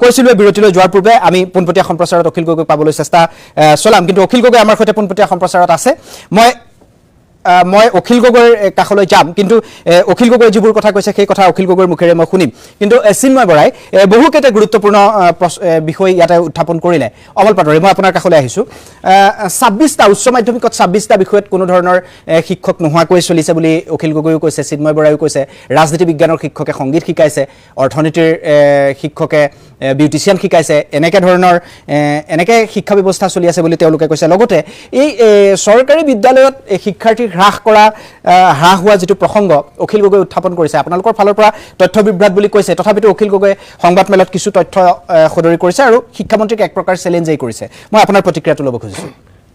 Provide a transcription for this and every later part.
কৈছিলো বিৰতিলৈ যোৱাৰ পূৰ্বে আমি পোনপটীয়া সম্প্ৰচাৰত অখিল গগৈক পাবলৈ চেষ্টা চলাম কিন্তু অখিল গগৈ আমাৰ সৈতে পোনপটীয়া সম্প্ৰচাৰত আছে মই অখিল গগৈৰ কাষলৈ যাম কিন্তু অখিল গগৈ যিবোৰ কথা কৈছে সেই কথা অখিল গগৈৰ মুখেৰে মই শুনিম কিন্তু চিন্ময় বৰাই বহুকেইটা গুৰুত্বপূৰ্ণ বিষয় ইয়াতে উত্থাপন কৰিলে অমল পাটৰি মই আপোনাৰ কাষলৈ আহিছো 26টা উচ্চ মাধ্যমিকত 26টা বিষয়ত কোনো ধৰণৰ শিক্ষক নোহোৱাকৈ চলিছে বুলি অখিল গগৈও কৈছে চিন্ময় বৰাইও কৈছে ৰাজনীতি বিজ্ঞানৰ শিক্ষকে সংগীত শিকাইছে অৰ্থনীতিৰ শিক্ষকে বিউটিচিয়ান শিকাইছে এনেকে ধৰণৰ এনেকে শিক্ষা ব্যৱস্থা চলি আছে বুলি তেওঁলোকে কৈছে লগতে এই চৰকাৰী বিদ্যালয়ত শিক্ষাৰ্থী হ্ৰাস হোৱা যেটো প্ৰসংগ অখিল গগৈ উত্থাপন কৰিছে আপোনালোকৰ ফালৰ পৰা তথ্য বিভ্ৰাট বুলি কৈছে তথাপিতো অখিল গগৈ সংবাদ মেলত কিছু তথ্য সদৰি কৰিছে আৰু শিক্ষামন্ত্ৰীক এক প্ৰকাৰ চ্যালেঞ্জেই কৰিছে মই আপোনাৰ প্ৰতিক্ৰিয়াটো ল'ব খুজিছো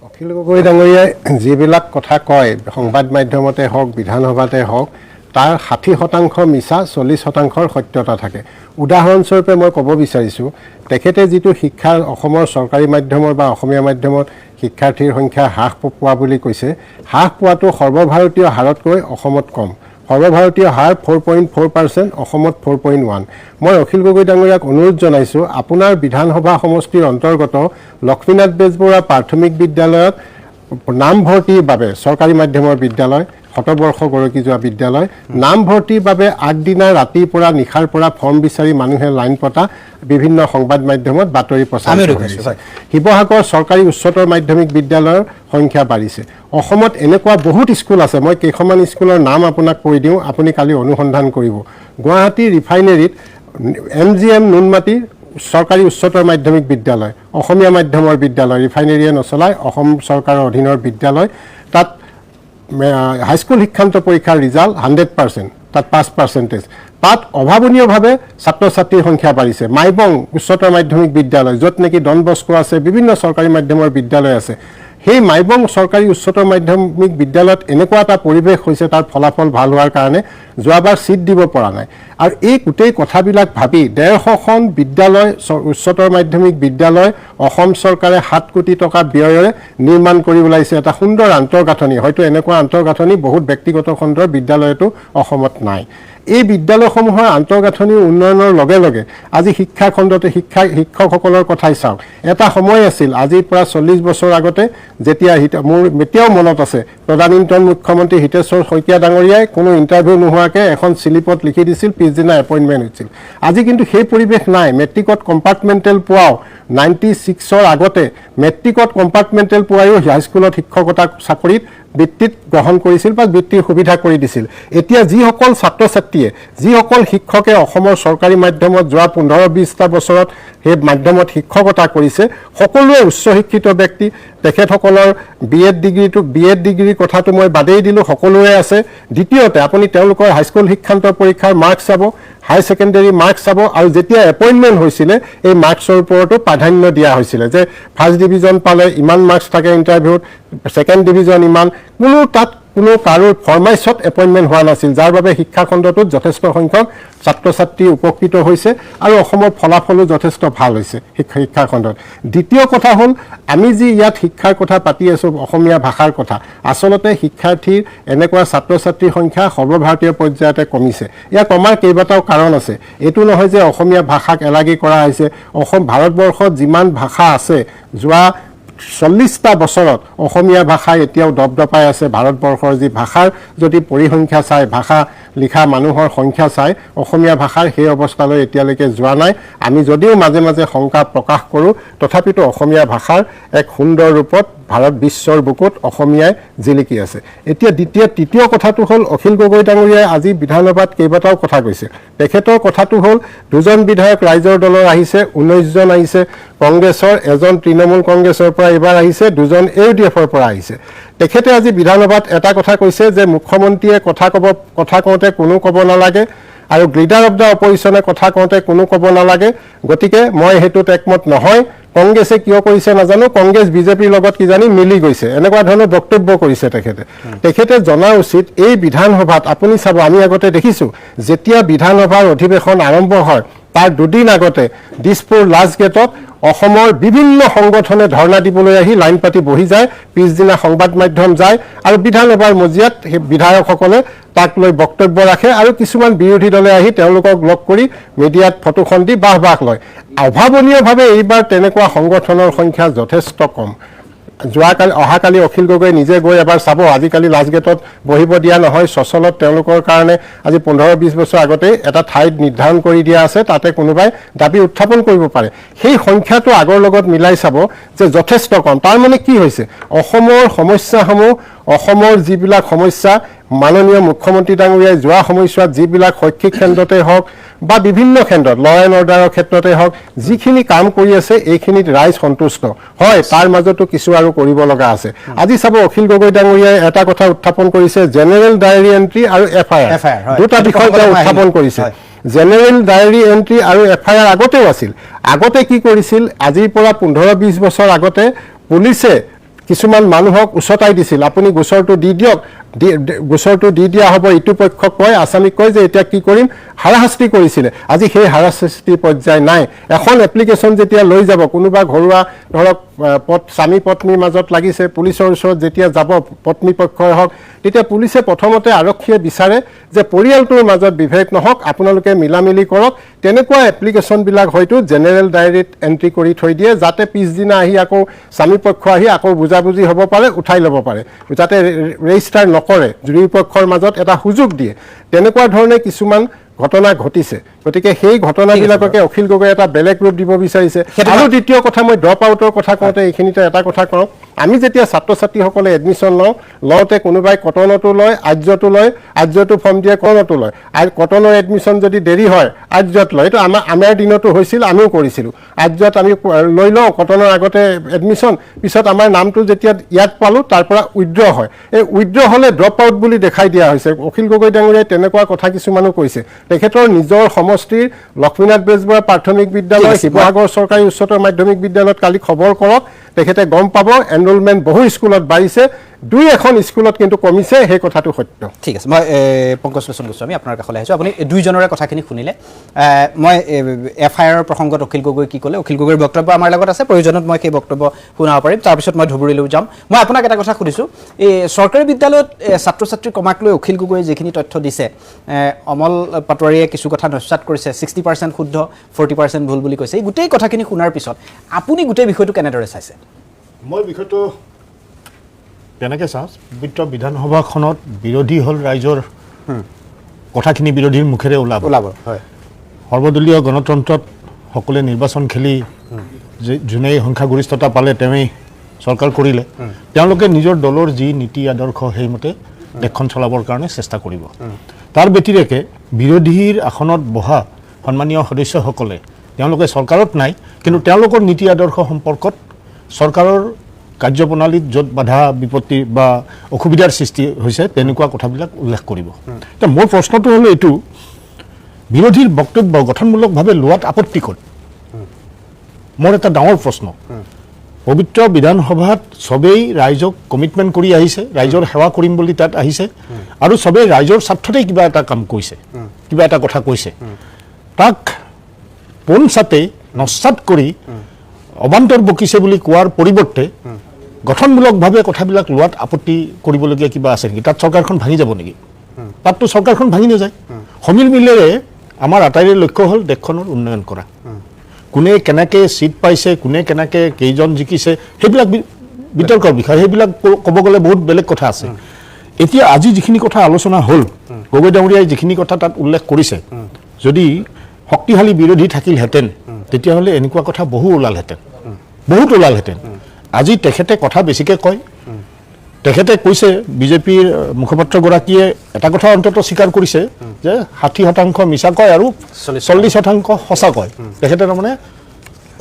অখিল গগৈ ডাঙৰীয়াই যিবিলাক কথা কয় সংবাদ মাধ্যমতে হওক বিধানসভাতে হওক তাৰ 60% মিছা 40%ৰ সত্যতা থাকে উদাহৰণস্বৰূপে মই ক'ব বিচাৰিছো তেখেতে যিটো শিক্ষা অসমৰ চৰকাৰী মাধ্যমৰ বা অসমীয়া মাধ্যমত শিক্ষাৰ্থীৰ সংখ্যা হ্ৰাস পোৱা বুলি কৈছে হ্ৰাস পোৱাটো সৰ্বভাৰতীয় হাৰতকৈ অসমত কম সৰ্বভাৰতীয় হাৰ 4.4% অসমত 4.1 মই অখিল গগৈ ডাঙৰীয়াক অনুৰোধ জনাইছো আপোনাৰ বিধানসভা সমষ্টিৰ অন্তৰ্গত লক্ষ্মীনাথ বেজবৰুৱা প্ৰাথমিক বিদ্যালয়ত নামভৰ্তিৰ বাবে চৰকাৰী মাধ্যমৰ বিদ্যালয় শতবৰ্ষ গৰকি যোৱা বিদ্যালয় নামভৰ্তিৰ বাবে আগদিনা ৰাতিৰ পৰা নিখাৰ পৰা ফৰ্ম বিচাৰি মানুহে লাইন পতা বিভিন্ন সংবাদ মাধ্যমত বাতৰি প্ৰচাৰ কৰিছে শিৱসাগৰ চৰকাৰী উচ্চতৰ মাধ্যমিক বিদ্যালয়ৰ সংখ্যা বাঢ়িছে অসমত এনেকুৱা বহুত স্কুল আছে মই কেইখনমান স্কুলৰ নাম আপোনাক কৈ দিওঁ আপুনি কালি অনুসন্ধান কৰিব গুৱাহাটী ৰিফাইনেৰীত MGM নুনমাটি চৰকাৰী উচ্চতৰ মাধ্যমিক বিদ্যালয় অসমীয়া মাধ্যমৰ বিদ্যালয় ৰিফাইনেৰীয়ে নচলায় অসম চৰকাৰৰ অধীনৰ বিদ্যালয় তাত হাইস্কুল শিক্ষান্ত পৰীক্ষাৰ ৰিজাল্ট 100% তাত 5% তাত অভাৱনীয়ভাৱে ছাত্ৰ ছাত্ৰীৰ সংখ্যা বাঢ়িছে মাইবং উচ্চতৰ মাধ্যমিক বিদ্যালয় য'ত নেকি ডন বস্কো আছে বিভিন্ন চৰকাৰী মাধ্যমৰ বিদ্যালয় আছে সেই মাইবং চৰকাৰী উচ্চতৰ মাধ্যমিক বিদ্যালয়ত এনেকুৱা এটা পৰিৱেশ হৈছে তাৰ ফলাফল ভাল হোৱাৰ কাৰণে যোৱাবাৰ সিট দিব পৰা নাই আৰু এই গোটেই কথাবিলাক ভাবি 150খন বিদ্যালয় উচ্চতৰ মাধ্যমিক বিদ্যালয় অসম চৰকাৰে 7 কোটি টকা ব্যয়েৰে নিৰ্মাণ কৰি ওলাইছে এটা সুন্দৰ আন্তঃগাঁথনি হয়তো এনেকুৱা আন্তঃগাঁথনি বহুত ব্যক্তিগত খণ্ডৰ বিদ্যালয়তো অসমত নাই এই বিদ্যালয়সমূহৰ আন্তঃগাঁথনি উন্নয়নৰ লগে লগে আজি শিক্ষা খণ্ডতে শিক্ষকসকলৰ কথাই চাওক এটা সময় আছিল আজিৰ পৰা 40 বছৰ আগতে যেতিয়া মোৰ এতিয়াও মনত আছে তদানীন্তন মুখ্যমন্ত্ৰী হিতেশ্বৰ শইকীয়া ডাঙৰীয়াই কোনো ইণ্টাৰভিউ নোহোৱাকৈ এখন স্লিপত লিখি দিছিল পিছদিনা এপইণ্টমেণ্ট হৈছিল আজি কিন্তু সেই পৰিৱেশ নাই মেট্ৰিকত কম্পাৰ্টমেণ্টেল পোৱাও 96ৰ আগতে মেট্ৰিকত কম্পাৰ্টমেণ্টেল পোৱায়ো হাইস্কুলত শিক্ষকতা চাকৰিত বৃত্তিত গ্ৰহণ কৰিছিল বা বৃত্তিৰ সুবিধা কৰি দিছিল এতিয়া যিসকল ছাত্ৰ ছাত্ৰীয়ে যিসকল শিক্ষকে অসমৰ চৰকাৰী মাধ্যমত যোৱা 15-20টা বছৰত সেই মাধ্যমত শিক্ষকতা কৰিছে সকলোৱে উচ্চ শিক্ষিত ব্যক্তি তেখেতসকলৰ বিএড ডিগ্ৰীৰ কথাটো মই বাদেই দিলোঁ সকলোৱে আছে দ্বিতীয়তে আপুনি তেওঁলোকৰ হাইস্কুল শিক্ষান্ত পৰীক্ষাৰ মাৰ্কছ চাব হাই সেকেন্ডাৰী মাৰ্কছ চাব আৰু যেতিয়া এপইণ্টমেণ্ট হৈছিলে এই মাৰ্কছৰ ওপৰতো প্ৰাধান্য দিয়া হৈছিলে যে ফাৰ্ষ্ট ডিভিজন পালে ইমান মাৰ্কছ থাকে ইণ্টাৰভিউত সেকেন্ড ডিভিজন ইমান কোনো কাৰো ফৰমাইছত এপইণ্টমেণ্ট হোৱা নাছিল যাৰ বাবে শিক্ষা খণ্ডটোত যথেষ্ট সংখ্যক ছাত্ৰ ছাত্ৰী উপকৃত হৈছে আৰু অসমৰ ফলাফলো যথেষ্ট ভাল হৈছে শিক্ষা খণ্ডত দ্বিতীয় কথা হ'ল আমি যি ইয়াত শিক্ষাৰ কথা পাতি আছোঁ অসমীয়া ভাষাৰ কথা আচলতে শিক্ষাৰ্থীৰ এনেকুৱা ছাত্ৰ ছাত্ৰীৰ সংখ্যা সৰ্বভাৰতীয় পৰ্যায়তে কমিছে ইয়াৰ কমাৰ কেইবাটাও কাৰণ আছে এইটো নহয় যে অসমীয়া ভাষাক এলাগী কৰা হৈছে ভাৰতবৰ্ষত যিমান ভাষা আছে যোৱা 40টা বছৰত অসমীয়া ভাষা এতিয়াও দপদপাই আছে ভাৰতবৰ্ষৰ যি ভাষাৰ যদি পৰিসংখ্যা চাই ভাষা লিখা মানুহৰ সংখ্যা চাই অসমীয়া ভাষাৰ সেই অৱস্থালৈ এতিয়ালৈকে যোৱা নাই আমি যদিও মাজে মাজে শংকা প্ৰকাশ কৰোঁ তথাপিতো অসমীয়া ভাষাৰ এক সুন্দৰ ৰূপত ভাৰত বিশ্বৰ বুকুত অসমীয়াই জিলিকি আছে এতিয়া তৃতীয় কথাটো হ'ল অখিল গগৈ ডাঙৰীয়াই আজি বিধানসভাত কেইবাটাও কথা কৈছে তেখেতৰ কথাটো হ'ল দুজন বিধায়ক ৰাইজৰ দলৰ আহিছে 19 জন আহিছে কংগ্ৰেছৰ এজন তৃণমূল কংগ্ৰেছৰ পৰা এবাৰ আহিছে দুজন AUDFৰ পৰা আহিছে তেখেতে আজি বিধানসভাত এটা কথা কৈছে যে মুখ্যমন্ত্ৰীয়ে কথা কওঁতে কোনো ক'ব নালাগে আৰু লিডাৰ অফ দ্য অপজিশ্যনে কথা কওঁতে কোনো ক'ব নালাগে গতিকে মই হেতুত একমত নহয় কংগ্ৰেছে কিয় কৰিছে নাজানো কংগ্ৰেছ বিজেপিৰ লগত কিজানি মিলি গৈছে এনেকুৱা ধৰণৰ বক্তব্য কৰিছে তেখেতে জনা উচিত এই বিধানসভাত আপুনি চাব আমি আগতে দেখিছোঁ যেতিয়া বিধানসভাৰ অধিৱেশন আৰম্ভ হয় তাৰ দুদিন আগতে দিছপুৰ লাষ্ট গেটত অসমৰ বিভিন্ন সংগঠনে ধৰ্ণা দিবলৈ আহি লাইন পাতি বহি যায়, পিছদিনা সংবাদ মাধ্যম যায় আৰু বিধানসভাৰ মজিয়াত সেই বিধায়কসকলে তাক লৈ বক্তব্য ৰাখে আৰু কিছুমান বিৰোধী দলে আহি তেওঁলোকক লগ কৰি মিডিয়াত ফটোখন দি বাহ লয়। অভাৱনীয়ভাৱে এইবাৰ তেনেকুৱা সংগঠনৰ সংখ্যা যথেষ্ট কম। অহাকালি অখিল গগৈ নিজে গৈ এবাৰ চাব, আজিকালি লাষ্ট গেটত বহিব দিয়া নহয়, চচলত তেওঁলোকৰ কাৰণে আজি 15-20 বছৰ আগতেই এটা ঠাইত নিৰ্ধাৰণ কৰি দিয়া আছে, তাতে কোনোবাই দাবী উত্থাপন কৰিব পাৰে। সেই সংখ্যাটো আগৰ লগত মিলাই চাব যে যথেষ্ট কম। তাৰ মানে কি হৈছে, অসমৰ সমস্যাসমূহ, অসমৰ যিবিলাক সমস্যা মাননীয় মুখ্যমন্ত্ৰী ডাঙৰীয়াই যোৱা সময়ছোৱাত যিবিলাক শৈক্ষিক কেন্দ্ৰতে হওক বা বিভিন্ন ক্ষেত্ৰত ল এণ্ড অৰ্ডাৰৰ ক্ষেত্ৰতে হওক যিখিনি কাম কৰি আছে এইখিনিত ৰাইজ সন্তুষ্ট হয়, তাৰ মাজতো কিছু আৰু কৰিব লগা আছে। আজি চাব অখিল গগৈ ডাঙৰীয়াই এটা কথা উত্থাপন কৰিছে, জেনেৰেল ডায়েৰী এণ্ট্ৰি আৰু FIR দুটা বিষয় তেওঁ উত্থাপন কৰিছে। জেনেৰেল ডায়েৰী এণ্ট্ৰি আৰু FIR আগতেও আছিল। আগতে কি কৰিছিল, আজিৰ পৰা 15-20 বছৰ আগতে পুলিচে কিছুমান মানুহক উচতাই দিছিল, আপুনি গোচৰটো দি দিয়ক, গোচৰটো দি দিয়া হ'ব, ইটো পক্ষক কয়, আসামীক কয় যে এতিয়া কি কৰিম, হাৰাশাস্তি কৰিছিলে। আজি সেই হাৰাশাস্তি পৰ্যায় নাই। এখন এপ্লিকেশ্যন যেতিয়া লৈ যাব, কোনোবা ঘৰুৱা ধৰক স্বামী পত্নীৰ মাজত লাগিছে, পুলিচৰ ওচৰত যেতিয়া যাব পত্নী পক্ষই হওক, তেতিয়া পুলিচে প্ৰথমতে আৰক্ষীয়ে বিচাৰে যে পৰিয়ালটোৰ মাজত বিভেদ নহওক, আপোনালোকে মিলামিলি কৰক। তেনেকুৱা এপ্লিকেশ্যনবিলাক হয়তো জেনেৰেল ডায়েৰীত এণ্ট্ৰি কৰি থৈ দিয়ে, যাতে পিছদিনা আহি আকৌ স্বামী পক্ষ আহি আকৌ বুজাবুজি হ'ব পাৰে, উঠাই ল'ব পাৰে, যাতে ৰেজিষ্টাৰ নকৰে, জুৰি পক্ষৰ মাজত এটা সুযোগ দিয়ে। তেনেকুৱা ধৰণে কিছুমান ঘটনা ঘটিছে। গতিকে সেই ঘটনাবিলাককে অখিল গগৈ এটা বেলেগ ৰূপ দিব বিচাৰিছে। আৰু দ্বিতীয় কথা, মই ড্ৰপ আউটৰ কথা কওঁতে এইখিনিতে এটা কথা কওঁ, আমি যেতিয়া ছাত্ৰ ছাত্ৰীসকলে এডমিশ্যন লওঁতে কোনোবাই কটনতো লয়, আৰ্যতো লয়, আৰ্যতো ফৰ্ম দিয়ে, কটনতো লয়, আৰু কটনৰ এডমিশ্যন যদি দেৰি হয় আৰ্যত লয়। এইটো আমাৰ দিনতো হৈছিল, আমিও কৰিছিলোঁ। আৰ্যত আমি লৈ লওঁ, কটনৰ আগতে এডমিশ্যন, পিছত আমাৰ নামটো যেতিয়া ইয়াত পালোঁ তাৰ পৰা উইড্ৰ হয়। এই উইড্ৰ হ'লে ড্ৰপ আউট বুলি দেখাই দিয়া হৈছে। অখিল গগৈ ডাঙৰীয়াই তেনেকুৱা কথা কিছুমানো কৈছে। তেখেতৰ নিজৰ সমষ্টিৰ লক্ষ্মীনাথ বেজবৰুৱা প্ৰাথমিক বিদ্যালয়, শিৱসাগৰ চৰকাৰী উচ্চতৰ মাধ্যমিক বিদ্যালয়ত কালি খবৰ কৰক, তেখেতে গম পাব এনৰোলমেণ্ট বহু স্কুলত বাঢ়িছে, 2-এখন স্কুলত কিন্তু কমিছে, সেই কথাটো সত্য। ঠিক আছে, মই পংকজ লোচন গোস্বামী আপোনাৰ কাষলৈ আহিছোঁ। আপুনি দুইজনৰে কথাখিনি শুনিলে। মই FIR প্ৰসংগত অখিল গগৈ কি ক'লে, অখিল গগৈৰ বক্তব্য আমাৰ লগত আছে, প্ৰয়োজনত মই সেই বক্তব্য শুনাব পাৰিম। তাৰপিছত মই ধুবুৰীলৈও যাম। মই আপোনাক এটা কথা সুধিছোঁ, এই চৰকাৰী বিদ্যালয়ত ছাত্ৰ ছাত্ৰীৰ কমাক লৈ অখিল গগৈয়ে যিখিনি তথ্য দিছে, অমল পাটোৱাৰীয়ে কিছু কথা নস্যাৎ কৰিছে, 60% শুদ্ধ, 40% ভুল বুলি কৈছে। এই গোটেই কথাখিনি শুনাৰ পিছত আপুনি গোটেই বিষয়টো কেনেদৰে চাইছে? মই বিষয়টো তেনেকৈ চাওঁ, পবিত্ৰ বিধানসভাখনত বিৰোধী হ'ল ৰাইজৰ কথাখিনি বিৰোধীৰ মুখেৰে ওলাব। হয়, সৰ্বদলীয় গণতন্ত্ৰত সকলোৱে নিৰ্বাচন খেলি যোনেই সংখ্যাগৰিষ্ঠতা পালে তেওঁই চৰকাৰ কৰিলে, তেওঁলোকে নিজৰ দলৰ যি নীতি আদৰ্শ সেইমতে দেশখন চলাবৰ কাৰণে চেষ্টা কৰিব। তাৰ ব্যতিৰেকে বিৰোধীৰ আসনত বহা সন্মানীয় সদস্যসকলে তেওঁলোকে চৰকাৰত নাই, কিন্তু তেওঁলোকৰ নীতি আদৰ্শ সম্পৰ্কত চৰকাৰৰ কাৰ্যপ্ৰণালীত য'ত বাধা বিপত্তি বা অসুবিধাৰ সৃষ্টি হৈছে তেনেকুৱা কথাবিলাক উল্লেখ কৰিব। এতিয়া মোৰ প্ৰশ্নটো হ'ল এইটো, বিৰোধীৰ বক্তব্য গঠনমূলকভাৱে লোৱাত আপত্তি ক'ত? মোৰ এটা ডাঙৰ প্ৰশ্ন। পবিত্ৰ বিধানসভাত চবেই ৰাইজক কমিটমেণ্ট কৰি আহিছে, ৰাইজৰ সেৱা কৰিম বুলি তাত আহিছে, আৰু চবেই ৰাইজৰ স্বাৰ্থতেই কিবা এটা কাম কৰিছে, কিবা এটা কথা কৈছে। তাক পোনচাতে নস্যাৎ কৰি অবান্তৰ বকিছে বুলি কোৱাৰ পৰিৱৰ্তে গঠনমূলকভাৱে কথাবিলাক লোৱাত আপত্তি কৰিবলগীয়া কিবা আছে নেকি? তাত চৰকাৰখন ভাঙি যাব নেকি? তাততো চৰকাৰখন ভাঙি নাযায়। সমিল মিলেৰে আমাৰ আটাইৰে লক্ষ্য হ'ল দেশখনৰ উন্নয়ন কৰা। কোনে কেনেকৈ ছিট পাইছে, কোনে কেনেকৈ কেইজন জিকিছে, সেইবিলাক বিতৰ্কৰ বিষয়, সেইবিলাক ক'ব গ'লে বহুত বেলেগ কথা আছে। এতিয়া আজি যিখিনি কথা আলোচনা হ'ল, গগৈ ডাঙৰীয়াই যিখিনি কথা তাত উল্লেখ কৰিছে, যদি শক্তিশালী বিৰোধী থাকিলহেঁতেন তেতিয়াহ'লে এনেকুৱা কথা বহুত ওলালহেঁতেন। আজি তেখেতে কথা বেছিকৈ কয়। তেখেতে কৈছে, বিজেপিৰ মুখপাত্ৰগৰাকীয়ে এটা কথা অন্ততঃ স্বীকাৰ কৰিছে যে 60% মিছা কয় আৰু 40% সঁচা কয়। তেখেতে তাৰমানে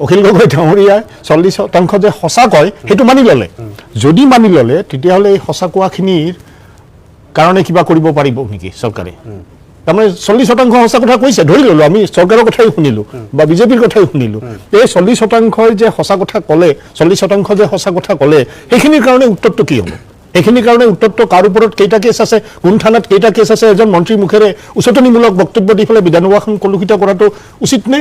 অখিল গগৈ ডাঙৰীয়াই 40% যে সঁচা কয় সেইটো মানি ল'লে। যদি মানি ল'লে তেতিয়াহ'লে এই সঁচা কোৱাখিনিৰ কাৰণে কিবা কৰিব পাৰিব নেকি চৰকাৰে? তাৰমানে 40% সঁচা কথা কৈছে, ধৰি ল'লোঁ, আমি চৰকাৰৰ কথাই শুনিলোঁ বা বিজেপিৰ কথাই শুনিলোঁ। এই 40% যে সঁচা কথা ক'লে, 40% যে সঁচা কথা ক'লে, সেইখিনিৰ কাৰণে উত্তৰটো কি হ'ব? এইখিনিৰ কাৰণে উত্তৰটো কাৰ ওপৰত কেইটা কেছ আছে, কোন থানাত কেইটা কেছ আছে, এজন মন্ত্ৰীৰ মুখেৰে উচতনিমূলক বক্তব্য দি পেলাই বিধানসভাখন কলুষিত কৰাটো উচিত নে?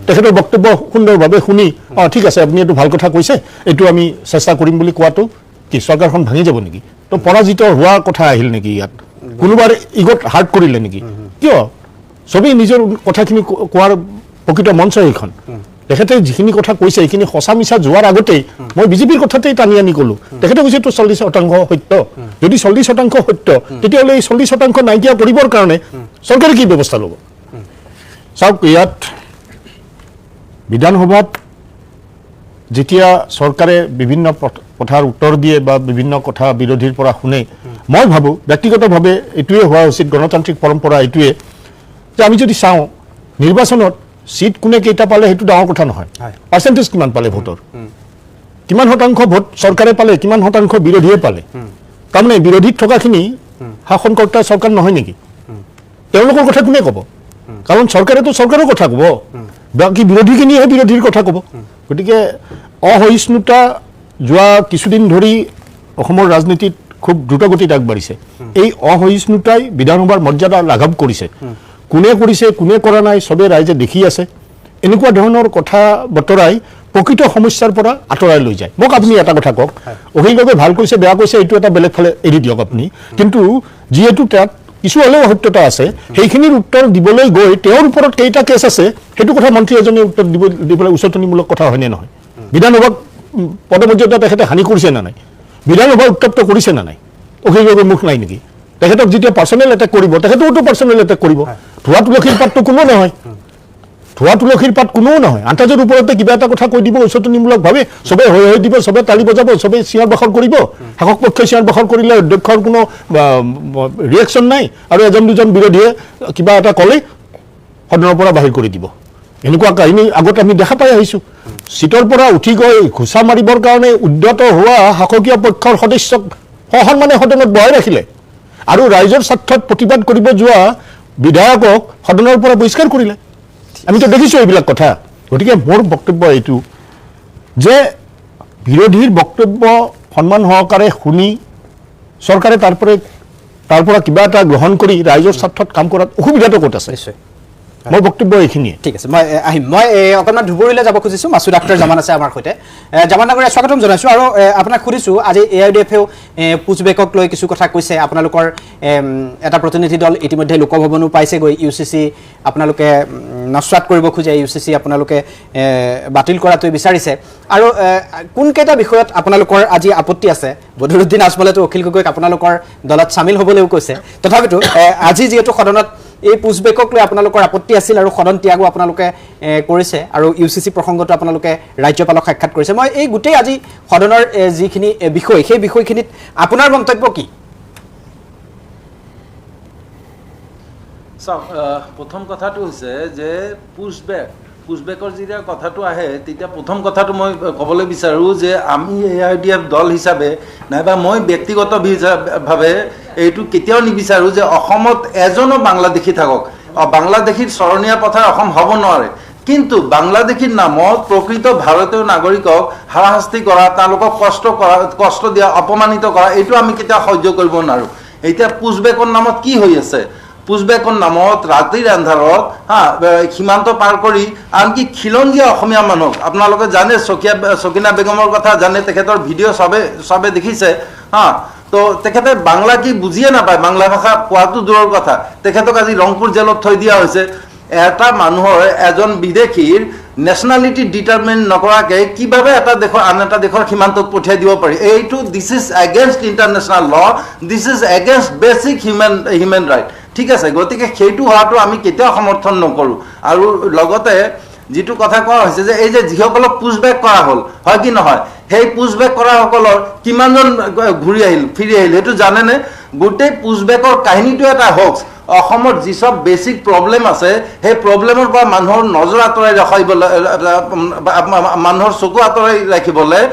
তেখেতৰ বক্তব্য সুন্দৰভাৱে শুনি ঠিক আছে আপুনি এইটো ভাল কথা কৈছে, এইটো আমি চেষ্টা কৰিম বুলি কোৱাটো কি চৰকাৰখন ভাঙি যাব নেকি? তো পৰাজিত হোৱাৰ কথা আহিল নেকি ইয়াত? কোনোবাৰ ইগত হাৰ্ট কৰিলে নেকি? কিয় চবেই নিজৰ কথাখিনি কোৱাৰ প্ৰকৃত মঞ্চ এইখন। তেখেতে যিখিনি কথা কৈছে এইখিনি সঁচা মিছা যোৱাৰ আগতেই মই বিজেপিৰ কথাতেই টানি আনি ক'লো, তেখেতে কৈছে এইটো 40% সত্য। যদি 40% সত্য তেতিয়াহ'লে এই 40% নাইকিয়া কৰিবৰ কাৰণে চৰকাৰে কি ব্যৱস্থা ল'ব? চাওক, ইয়াত বিধানসভাত যেতিয়া চৰকাৰে বিভিন্ন কথাৰ উত্তৰ দিয়ে বা বিভিন্ন কথা বিৰোধীৰ পৰা শুনে, মই ভাবোঁ ব্যক্তিগতভাৱে এইটোৱে হোৱা উচিত, গণতান্ত্ৰিক পৰম্পৰা এইটোৱে যে আমি যদি চাওঁ নিৰ্বাচনত সিট কোনে কেইটা পালে সেইটো ডাঙৰ কথা নহয়, পাৰ্চেণ্টেজ কিমান পালে ভোটৰ, কিমান শতাংশ ভোট চৰকাৰে পালে, কিমান শতাংশ বিৰোধীয়ে পালে। তাৰমানে বিৰোধীত থকাখিনি শাসনকৰ্তা চৰকাৰ নহয় নেকি? তেওঁলোকৰ কথা কোনে ক'ব? কাৰণ চৰকাৰেতো চৰকাৰৰ কথা ক'ব, বাকী বিৰোধীখিনিহে বিৰোধীৰ কথা ক'ব। গতিকে অসহিষ্ণুতা যোৱা কিছুদিন ধৰি অসমৰ ৰাজনীতিত খুব দ্ৰুতগতিত আগবাঢ়িছে। এই অসহিষ্ণুতাই বিধানসভাৰ মৰ্যাদা লাঘৱ কৰিছে। কোনে কৰিছে কোনে কৰা নাই চবেই ৰাইজে দেখি আছে। এনেকুৱা ধৰণৰ কথা বতৰাই প্ৰকৃত সমস্যাৰ পৰা আঁতৰাই লৈ যায়। মোক আপুনি এটা কথা কওক, অখিল গগৈ ভাল কৈছে বেয়া কৈছে এইটো এটা বেলেগ ফালে এৰি দিয়ক আপুনি, কিন্তু যিহেতু তাত কিছু হ'লেও সত্যতা আছে, সেইখিনিৰ উত্তৰ দিবলৈ গৈ তেওঁৰ ওপৰত কেইটা কেছ আছে সেইটো কথা মন্ত্ৰী এজনে উত্তৰ দিবলৈ উচতনিমূলক কথা হয়নে নহয়? বিধানসভাক পদমৰ্যাদা তেখেতে হানি কৰিছে নে নাই? বিধানসভা উত্তপ্ত কৰিছে নে নাই? অখিল গগৈৰ মুখ নাই নেকি? তেখেতক যেতিয়া পাৰ্চনেল এটেক কৰিব তেখেতেওতো পাৰ্চনেল এটেক কৰিব। ধোৱা তুলসীৰ পাতটো কোনো নহয়, ধোৱা তুলসীৰ পাত কোনোও নহয়। আন্তাজৰ ওপৰতে কিবা এটা কথা কৈ দিব উচতনিমূলকভাৱে, চবেই হৈ হৈ দিব, চবেই তালি বজাব, চবেই চিঞৰ বাখৰ কৰিব। শাসক পক্ষই চিঞৰ বাখৰ কৰিলে অধ্যক্ষৰ কোনো ৰিয়েকশ্যন নাই, আৰু এজন দুজন বিৰোধীয়ে কিবা এটা ক'লেই সদনৰ পৰা বাহিৰ কৰি দিব। এনেকুৱা কাহিনী আগত আমি দেখা পাই আহিছোঁ। চিটৰ পৰা উঠি গৈ ঘোচা মাৰিবৰ কাৰণে উদ্যত হোৱা শাসকীয় পক্ষৰ সদস্যক সসন্মানে সদনত বহাই ৰাখিলে, আৰু ৰাইজৰ স্বাৰ্থত প্ৰতিবাদ কৰিব যোৱা বিধায়কক সদনৰ পৰা বহিষ্কাৰ কৰিলে। আমিতো দেখিছোঁ এইবিলাক কথা। গতিকে মোৰ বক্তব্য এইটো যে বিৰোধীৰ বক্তব্য সন্মান সহকাৰে শুনি চৰকাৰে তাৰ পৰা কিবা এটা গ্ৰহণ কৰি ৰাইজৰ স্বাৰ্থত কাম কৰাত অসুবিধাটো ক'ত আছে? মোৰ বক্তব্য এইখিনিয়ে। ঠিক আছে, মই আহিম। মই অকণমান ধুবুৰীলৈ যাব খুজিছোঁ। মাছুদ আখতাৰ জামান আছে আমাৰ সৈতে। জামান ডাঙৰীয়া স্বাগতম জনাইছোঁ। আৰু আপোনাক সুধিছোঁ, আজি AIUDFেও পুছবেকক লৈ কিছু কথা কৈছে। আপোনালোকৰ এটা প্ৰতিনিধি দল ইতিমধ্যে লোকভৱনো পাইছেগৈ। UCC আপোনালোকে নস্বাত কৰিব খোজে, UCC আপোনালোকে বাতিল কৰাটোৱে বিচাৰিছে। আৰু কোনকেইটা বিষয়ত আপোনালোকৰ আজি আপত্তি আছে? বদৰুদ্দিন আজমলেতো অখিল গগৈক আপোনালোকৰ দলত চামিল হ'বলৈও কৈছে। তথাপিতো আজি যিহেতু সদনত এই পুছবেকক লৈ আপোনালোকৰ আপত্তি আছিল আৰু সদন ত্যাগো আপোনালোকে কৰিছে, আৰু UCC প্ৰসংগটো আপোনালোকে ৰাজ্যপালক সাক্ষাৎ কৰিছে। মই এই গোটেই আজি সদনৰ যিখিনি বিষয়, সেই বিষয়খিনিত আপোনাৰ মন্তব্য কি? চাওক, প্ৰথম কথাটো হৈছে যে পুছবেকৰ যেতিয়া কথাটো আহে তেতিয়া প্ৰথম কথাটো মই ক'বলৈ বিচাৰোঁ যে আমি AIUDF দল হিচাপে নাইবা মই ব্যক্তিগতভাৱে এইটো কেতিয়াও নিবিচাৰোঁ যে অসমত এজনো বাংলাদেশী থাকক। বাংলাদেশীৰ চৰণীয়া পথাৰ অসম হ'ব নোৱাৰে, কিন্তু বাংলাদেশীৰ নামত প্ৰকৃত ভাৰতীয় নাগৰিকক হাৰাশাস্তি কৰা, তেওঁলোকক কষ্ট দিয়া, অপমানিত কৰা, এইটো আমি কেতিয়াও সহ্য কৰিব নোৱাৰোঁ। এতিয়া পুছবেকৰ নামত কি হৈ আছে? পুছবেকৰ নামত ৰাতিৰ আন্ধাৰত সীমান্ত পাৰ কৰি আনকি খিলঞ্জীয়া অসমীয়া মানুহক, আপোনালোকে জানে চকিনা বেগমৰ কথা জানে, তেখেতৰ ভিডিঅ' চবে দেখিছে। তো তেখেতে বাংলা কি বুজিয়ে নাপায়, বাংলা ভাষা কোৱাটো দূৰৰ কথা। তেখেতক আজি ৰংপুৰ জেলত থৈ দিয়া হৈছে। এটা মানুহৰ, এজন বিদেশীৰ নেশ্যনেলিটি ডিটাৰমিন নকৰাকৈ কিভাৱে এটা দেশৰ আন এটা দেশৰ সীমান্তত পঠিয়াই দিব পাৰি? এইটো দিছ ইজ এগেইনষ্ট ইণ্টাৰনেশ্যনেল ল, this is against basic human right. ঠিক আছে, গতিকে সেইটো হোৱাটো আমি কেতিয়াও সমৰ্থন নকৰোঁ। আৰু লগতে যিটো কথা কোৱা হৈছে যে এই যে যিসকলক পুছবেক কৰা হ'ল, হয় কি নহয়, সেই পুছবেক কৰাসকলৰ কিমানজন ফিৰি আহিল সেইটো জানেনে? গোটেই পুছবেকৰ কাহিনীটো এটা হক্স। অসমত যিসব বেচিক প্ৰব্লেম আছে সেই প্ৰব্লেমৰ পৰা মানুহৰ নজৰ আঁতৰাই ৰাখিবলৈ, মানুহৰ চকু আঁতৰাই ৰাখিবলৈ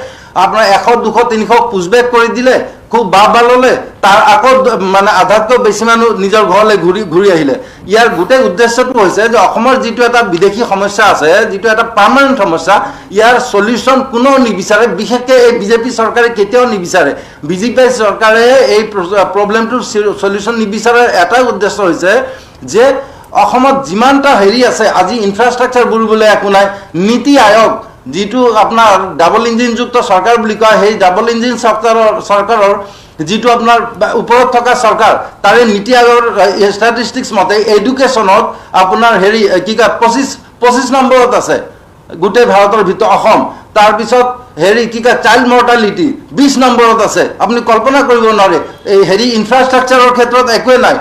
আপোনাৰ 100, 200, 300 পুছবেক কৰি দিলে। খুব বাহ ল'লে তাৰ আকৌ মানে আধাতকৈ বেছি মানুহ নিজৰ ঘৰলৈ ঘূৰি আহিলে ইয়াৰ গোটেই উদ্দেশ্যটো হৈছে যে অসমৰ যিটো এটা বিদেশী সমস্যা আছে যিটো এটা পাৰ্মানেণ্ট সমস্যা ইয়াৰ সলিউশ্যন কোনো নিবিচাৰে বিশেষকৈ এই বিজেপি চৰকাৰে কেতিয়াও নিবিচাৰে বিজেপি চৰকাৰে এই প্ৰব্লেমটোৰ সলিউশ্যন নিবিচাৰে এটাই উদ্দেশ্য হৈছে যে অসমত যিমানটা হেৰি আছে আজি ইনফ্ৰাষ্ট্ৰাকচাৰ বুলিবলৈ একো নাই নীতি আয়োগ যিটো আপোনাৰ ডাবল ইঞ্জিনযুক্ত চৰকাৰ বুলি কয় সেই ডাবল ইঞ্জিন চৰকাৰৰ যিটো আপোনাৰ ওপৰত থকা চৰকাৰ তাৰে নীতি আয়োগৰ ষ্টেটিষ্টিক্স মতে এডুকেশ্যনত আপোনাৰ হেৰি কি কয় 25 নম্বৰত আছে গোটেই ভাৰতৰ ভিতৰত অসম তাৰপিছত হেৰি কি কয় চাইল্ড মৰ্টালিটি 20 নম্বৰত আছে আপুনি কল্পনা কৰিব নোৱাৰে এই হেৰি ইনফ্ৰাষ্ট্ৰাকচাৰৰ ক্ষেত্ৰত একোৱে নাই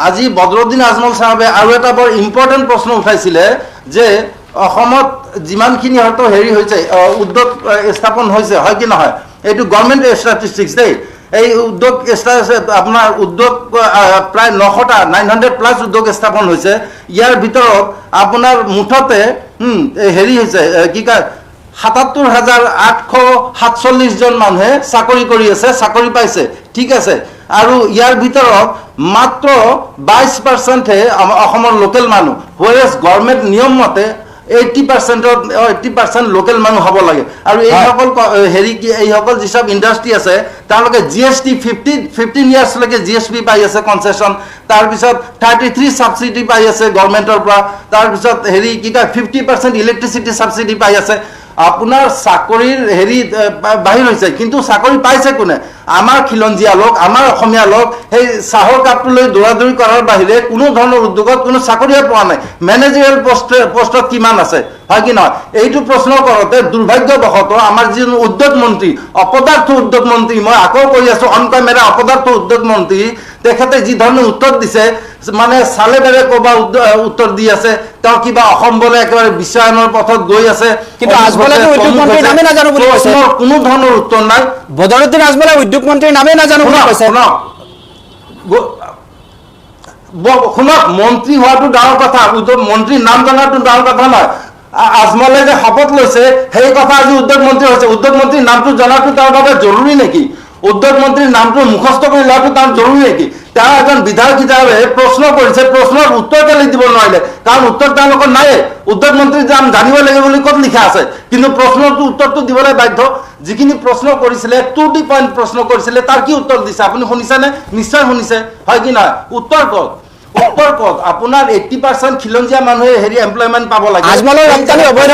আজি বদৰুদ্দিন আজমল চাহাবে আৰু এটা বৰ ইম্পৰ্টেণ্ট প্ৰশ্ন উঠাইছিলে যে অসমত যিমানখিনি হয়তো হেৰি হৈছে উদ্যোগ স্থাপন হৈছে হয় কি নহয় এইটো গভৰ্ণমেণ্ট ষ্টেটিষ্টিক্স দেই এই উদ্যোগ আপোনাৰ উদ্যোগ প্ৰায় 900+ উদ্যোগ স্থাপন হৈছে ইয়াৰ ভিতৰত আপোনাৰ মুঠতে হেৰি হৈছে কি কয় ৭৭,৮৪৭ জন মানুহে চাকৰি কৰি আছে চাকৰি পাইছে ঠিক আছে আৰু ইয়াৰ ভিতৰত মাত্ৰ 22%হে অসমৰ লোকেল মানুহ হুৱেজ গভৰ্ণমেণ্ট নিয়ম মতে 80% লোকেল মানুহ হ'ব লাগে আৰু এইসকল হেৰি কি এইসকল যিসব ইণ্ডাষ্ট্ৰি আছে তেওঁলোকে GST 15 ইয়াৰ্ছলৈকে GST পাই আছে কনচেশ্যন তাৰপিছত 33 ছাবচিডি পাই আছে গভৰ্ণমেণ্টৰ পৰা তাৰপিছত হেৰি কি কয় 50% ইলেক্ট্ৰিচিটি ছাবচিডি পাই আছে আপোনাৰ চাকৰিৰ হেৰি বাহিৰ হৈছে কিন্তু চাকৰি পাইছে কোনে আমাৰ খিলঞ্জীয়া লোক আমাৰ অসমীয়া লোক সেই চাহৰ কাপটোলৈ দৌৰাদৌৰি কৰাৰ বাহিৰে কোনো ধৰণৰ উদ্যোগত কোনো চাকৰিয়ে পোৱা নাই মেনেজাৰিয়েল পোষ্টত কিমান আছে হয় কি নহয় এইটো প্ৰশ্ন কৰোঁতে দুৰ্ভাগ্যবশতঃ আমাৰ যি উদ্যোগ মন্ত্ৰী অপদাৰ্থ উদ্যোগ মন্ত্ৰী মই আকৌ কৈ আছো অন কেমেৰা অপদাৰ্থ উদ্যোগ মন্ত্ৰী তেখেতে যি ধৰণে উত্তৰ দিছে মানে চালে বেৰে ক'বা উত্তৰ দি আছে তেওঁ কিবা অসম বোলে একেবাৰে বিশ্বায়নৰ পথত গৈ আছে কিন্তু আজমলেতো উদ্যোগ মন্ত্ৰীৰ নামে নাজানো বুলি কৈছে কোনো ধৰণৰ উত্তৰ নাই বদৰুদ্দিন আজমলে উদ্যোগ মন্ত্ৰীৰ নামে নাজানো বুলি কৈছে শুনক মন্ত্ৰী হোৱাটো ডাঙৰ কথা মন্ত্ৰীৰ নাম জনাটো ডাঙৰ কথা নহয় আজমলে যে শপত লৈছে সেই কথা আজি উদ্যোগ মন্ত্ৰী হৈছে উদ্যোগ মন্ত্ৰীৰ নামটো জনাটো তাৰ বাবে জৰুৰী নেকি উদ্যোগ মন্ত্ৰীৰ নামটো মুখস্থ কৰি লোৱাটো তাৰ জৰুৰী নেকি তেওঁ এজন বিধায়ক হিচাপে প্ৰশ্ন কৰিছে প্ৰশ্নৰ উত্তৰ কেলে দিব নোৱাৰিলে কাৰণ উত্তৰ তেওঁলোকৰ নাই উদ্যোগ মন্ত্ৰীৰ নাম জানিব লাগে বুলি ক'ত লিখা আছে কিন্তু প্ৰশ্নটো উত্তৰটো দিবলৈ বাধ্য যিখিনি প্ৰশ্ন কৰিছিলে টু দি পইণ্ট প্ৰশ্ন কৰিছিলে তাৰ কি উত্তৰ দিছে আপুনি শুনিছেনে নিশ্চয় শুনিছে হয় কি নহয় উত্তৰ ক'ত আপোনাৰ 80% খিলঞ্জীয়া মানুহে হেৰি এমপ্লয়মেণ্ট পাব লাগে আজমলৰ ৰপ্তানি অবৈধ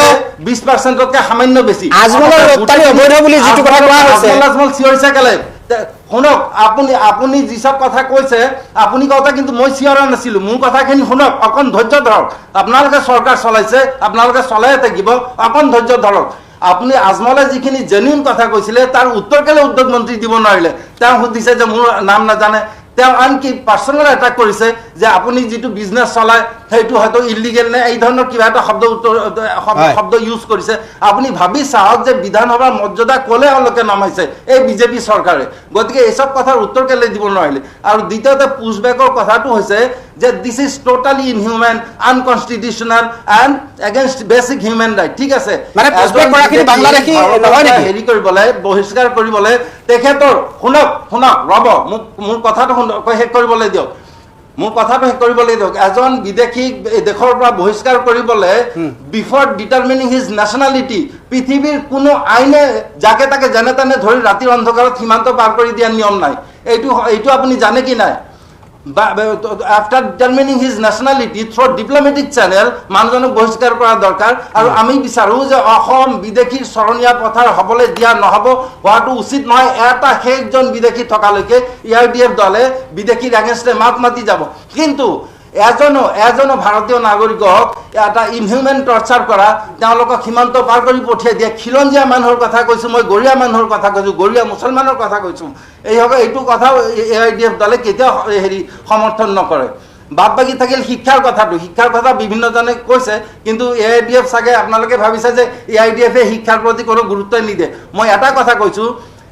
20%তকৈ সামান্য বেছি আজমলৰ ৰপ্তানি অবৈধ বুলি যিটো কথা কোৱা হৈছে আজমল চিঞৰিছে কেলে শুনক আপুনি যিসব কথা কৈছে আপুনি কথা কিন্তু মই চিঞৰা নাছিলো মোৰ কথাখিনি শুনক অকণ ধৈৰ্য ধৰক আপোনালোকে চৰকাৰ চলাইছে আপোনালোকে চলাই থাকিব অকণ ধৈৰ্য ধৰক আপুনি আজমলে যিখিনি জেনুইন কথা কৈছিলে তাৰ উত্তৰ কেলে উদ্যোগ মন্ত্ৰী দিব নোৱাৰিলে তেওঁ সুধিছে যে মোৰ নাম নাজানে তেওঁ আনকি পাৰ্চনেল এটাক কৰিছে যে আপুনি যিটো বিজনেছ চলায় সেইটো হয়তো ইলিগেল নে এই ধৰণৰ কিবা এটা শব্দ ইউজ কৰিছে আপুনি ভাবি চাওক যে বিধানসভাৰ মৰ্যাদা ক'লে অলকে নামাইছে এই বিজেপি চৰকাৰে গতিকে এইসব কথাৰ উত্তৰ কেলে দিব নোৱাৰিলে আৰু দ্বিতীয়তে পুছবেকৰ কথাটো হৈছে যে this is totally inhuman unconstitutional and against basic human right ঠিক আছে মানে পুছবেক গৰাকী বাংলাদেশী নহয় নেকি হেৰি কৰিবলৈ বহিষ্কাৰ কৰিবলৈ তেখেতৰ শুনক ৰ'ব মোৰ কথাটো শেষ কৰিবলৈ দিয়ক মোৰ কথাটো শেষ কৰিবলৈ দিয়ক এজন বিদেশী দেশৰ পৰা বহিষ্কাৰ কৰিবলৈ বিফৰ ডিটাৰমিনিং হিজ নেশ্যনেলিটি পৃথিৱীৰ কোনো আইনে যাকে তাকে যেনে তেনে ধৰি ৰাতিৰ অন্ধকাৰত সীমান্ত পাৰ কৰি দিয়াৰ নিয়ম নাই এইটো আপুনি জানে কি নাই after determining his nationality through diplomatic channel মানুহজনক বহিষ্কাৰ কৰা দৰকাৰ আৰু আমি বিচাৰো যে অসম বিদেশীৰ চৰণীয়া পথাৰ হ'বলৈ দিয়া নহ'ব হোৱাটো উচিত নহয় এটা শেষজন বিদেশী থকালৈকে ARDF দলে বিদেশীৰ এগেইনষ্টে মাত মাতি যাব কিন্তু এজনো ভাৰতীয় নাগৰিকক এটা ইনহিউমেন টৰ্চাৰ কৰা তেওঁলোকক সীমান্ত পাৰ কৰি পঠিয়াই দিয়ে খিলঞ্জীয়া মানুহৰ কথা কৈছোঁ মই গৰীয়া মানুহৰ কথা কৈছোঁ গৰীয়া মুছলমানৰ কথা কৈছোঁ এইটো কথা ARDF দলে কেতিয়াও হেৰি সমৰ্থন নকৰে বাদ বাকী থাকিল শিক্ষাৰ কথা বিভিন্নজনে কৈছে কিন্তু ARDF চাগে আপোনালোকে ভাবিছে যে ARDF শিক্ষাৰ প্ৰতি কোনো গুৰুত্বই নিদিয়ে মই এটা কথা কৈছোঁ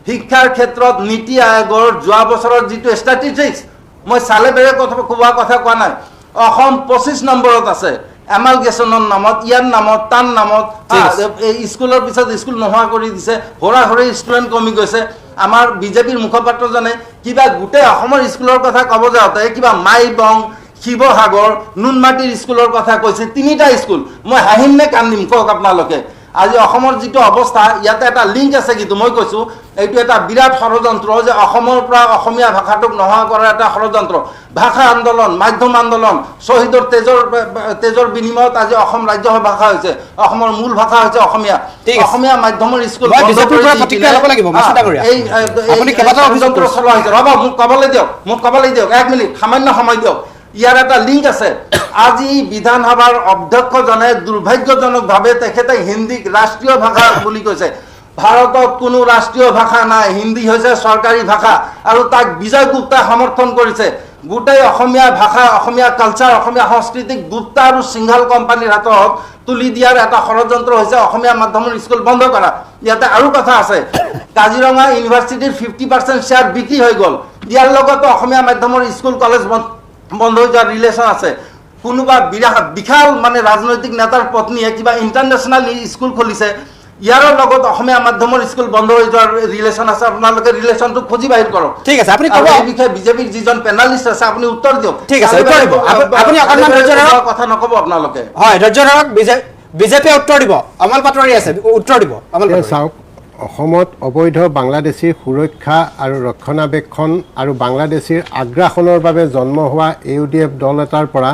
শিক্ষাৰ ক্ষেত্ৰত নীতি আয়োগৰ যোৱা বছৰৰ যিটো ষ্টেটিষ্টিক্স মই চালে বেৰে কথা কোৱা নাই অসম 25 নম্বৰত আছে এমালগেশ্যনৰ নামত ইয়াৰ নামত টান নামত স্কুলৰ পিছত স্কুল নোহোৱা কৰি দিছে হৰা ষ্টুডেণ্ট কমি গৈছে আমাৰ বিজেপিৰ মুখপাত্ৰজনে কিবা গোটেই অসমৰ স্কুলৰ কথা ক'ব যাওঁতে কিবা মাইবং শিৱসাগৰ নুনমাটিৰ স্কুলৰ কথা কৈছে 3টা স্কুল মই হাঁহিম নে কান্দিম কওক আপোনালোকে আজি অসমৰ যিটো অৱস্থা ইয়াতে এটা লিংক আছে কিন্তু মই কৈছো এইটো এটা বিৰাট ষড়যন্ত্ৰ যে অসমৰ পৰা অসমীয়া ভাষাটোক নোহোৱা কৰাৰ এটা ষড়যন্ত্ৰ ভাষা আন্দোলন মাধ্যম আন্দোলন শ্বহীদৰ তেজৰ বিনিময়ত আজি অসম ৰাজ্য ভাষা হৈছে অসমৰ মূল ভাষা হৈছে অসমীয়া অসমীয়া মাধ্যমৰ স্কুল ৰ'ব মোক ক'বলৈ দিয়ক 1 মিনিট সামান্য সময় দিয়ক ইয়াৰ এটা লিংক আছে আজি বিধানসভাৰ অধ্যক্ষজনে দুৰ্ভাগ্যজনকভাৱে তেখেতে হিন্দীক ৰাষ্ট্ৰীয় ভাষা বুলি কৈছে ভাৰতত কোনো ৰাষ্ট্ৰীয় ভাষা নাই হিন্দী হৈছে চৰকাৰী ভাষা আৰু তাক বিজয় গুপ্তাই সমৰ্থন কৰিছে গোটেই অসমীয়া ভাষা অসমীয়া কালচাৰ অসমীয়া সংস্কৃতিক গুপ্তা আৰু সিংঘাল কোম্পানীৰ হাতত তুলি দিয়াৰ এটা ষড়যন্ত্ৰ হৈছে অসমীয়া মাধ্যমৰ স্কুল বন্ধ কৰা ইয়াতে আৰু কথা আছে কাজিৰঙা ইউনিভাৰ্চিটিৰ 50% শ্বেয়াৰ বিক্ৰী হৈ গ'ল ইয়াৰ লগতে অসমীয়া মাধ্যমৰ স্কুল কলেজ বন্ধ হৈ যোৱাৰ ৰিলেশ্যন আছে কোনোবা বিশাল মানে ৰাজনৈতিক নেতাৰ পত্নীয়ে কিবা ইণ্টাৰনেশ্যনেল স্কুল খুলিছে ইয়াৰ লগত অসমীয়া মাধ্যমৰ স্কুল বন্ধ হৈ যোৱাৰ ৰিলেশ্যন আছে আপোনালোকে ৰিলেশ্যনটো খুঁজি বাহিৰ কৰক ঠিক আছে আপুনি ক'ব এই বিষয়ে বিজেপিৰ যিজন পেনালিষ্ট আছে আপুনি উত্তৰ দিয়ক ঠিক আছে উত্তৰ দিব আপুনি অকণমান ধৈৰ্য ধৰক কথা নক'ব আপোনালোকে হয় ধৈৰ্য ধৰক বিজেপিয়ে উত্তৰ দিব অমল পাটোৱাৰী আছে উত্তৰ দিব অমল পাটোৱাৰী চাওক অসমত অবৈধ বাংলাদেশীৰ সুৰক্ষা আৰু ৰক্ষণাবেক্ষণ আৰু বাংলাদেশীৰ আগ্ৰাসনৰ বাবে জন্ম হোৱা ইউডিএফ দল এটাৰ পৰা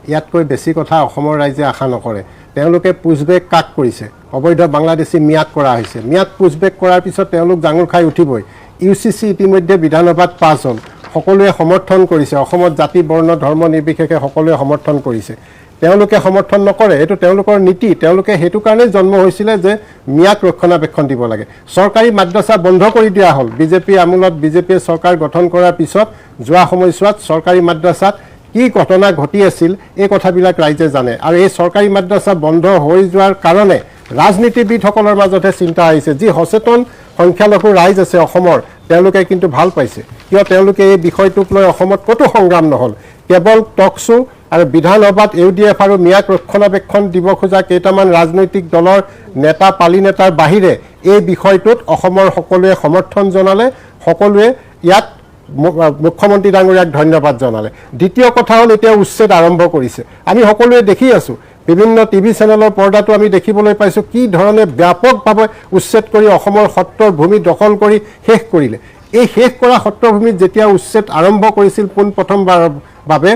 ইয়াতকৈ বেছি কথা অসমৰ ৰাইজে আশা নকৰে তেওঁলোকে পুছবেক কাক কৰিছে অবৈধ বাংলাদেশী ম্যাদ কৰা হৈছে ম্যাদ পুছবেক কৰাৰ পিছত তেওঁলোক জাঙুৰ খাই উঠিবই ইউচিচি ইতিমধ্যে বিধানসভাত পাছ হ'ল সকলোৱে সমৰ্থন কৰিছে অসমত জাতি বৰ্ণ ধৰ্ম নিৰ্বিশেষে সকলোৱে সমৰ্থন কৰিছে তেওঁলোকে সমৰ্থন নকৰে এইটো তেওঁলোকৰ নীতি তেওঁলোকে সেইটো কাৰণে জন্ম হৈছিলে যে ম্যাদ ৰক্ষণাবেক্ষণ দিব লাগে চৰকাৰী মাদ্ৰাছা বন্ধ কৰি দিয়া হ'ল বিজেপি আমোলত বিজেপিয়ে চৰকাৰ গঠন কৰাৰ পিছত যোৱা সময়ছোৱাত চৰকাৰী মাদ্ৰাছাত কি ঘটনা ঘটি আছিল এই কথাবিলাক ৰাইজে জানে আৰু এই চৰকাৰী মাদ্ৰাছা বন্ধ হৈ যোৱাৰ কাৰণে ৰাজনীতিবিদসকলৰ মাজতহে চিন্তা আহিছে যি সচেতন সংখ্যালঘু ৰাইজ আছে অসমৰ তেওঁলোকে কিন্তু ভাল পাইছে কিয় তেওঁলোকে এই বিষয়টোক লৈ অসমত কতো সংগ্ৰাম নহ'ল কেৱল টকশ্ব' আৰু বিধানসভাত ইউডিএফ আৰু ম্যাদ ৰক্ষণাবেক্ষণ দিব খোজা কেইটামান ৰাজনৈতিক দলৰ নেতা পালি নেতাৰ বাহিৰে এই বিষয়টোত অসমৰ সকলোৱে সমৰ্থন জনালে সকলোৱে ইয়াত মুখ্যমন্ত্ৰী ডাঙৰীয়াক ধন্যবাদ জনালে দ্বিতীয় কথা হ'ল এতিয়া উচ্ছেদ আৰম্ভ কৰিছে আমি সকলোৱে দেখি আছোঁ বিভিন্ন টিভি চেনেলৰ পৰ্দাটো আমি দেখিবলৈ পাইছোঁ কি ধৰণে ব্যাপকভাৱে উচ্ছেদ কৰি অসমৰ সত্ৰৰ ভূমি দখল কৰি শেষ কৰিলে এই শেষ কৰা সত্ৰভূমিত যেতিয়া উচ্ছেদ আৰম্ভ কৰিছিল পোনপ্ৰথমবাৰৰ বাবে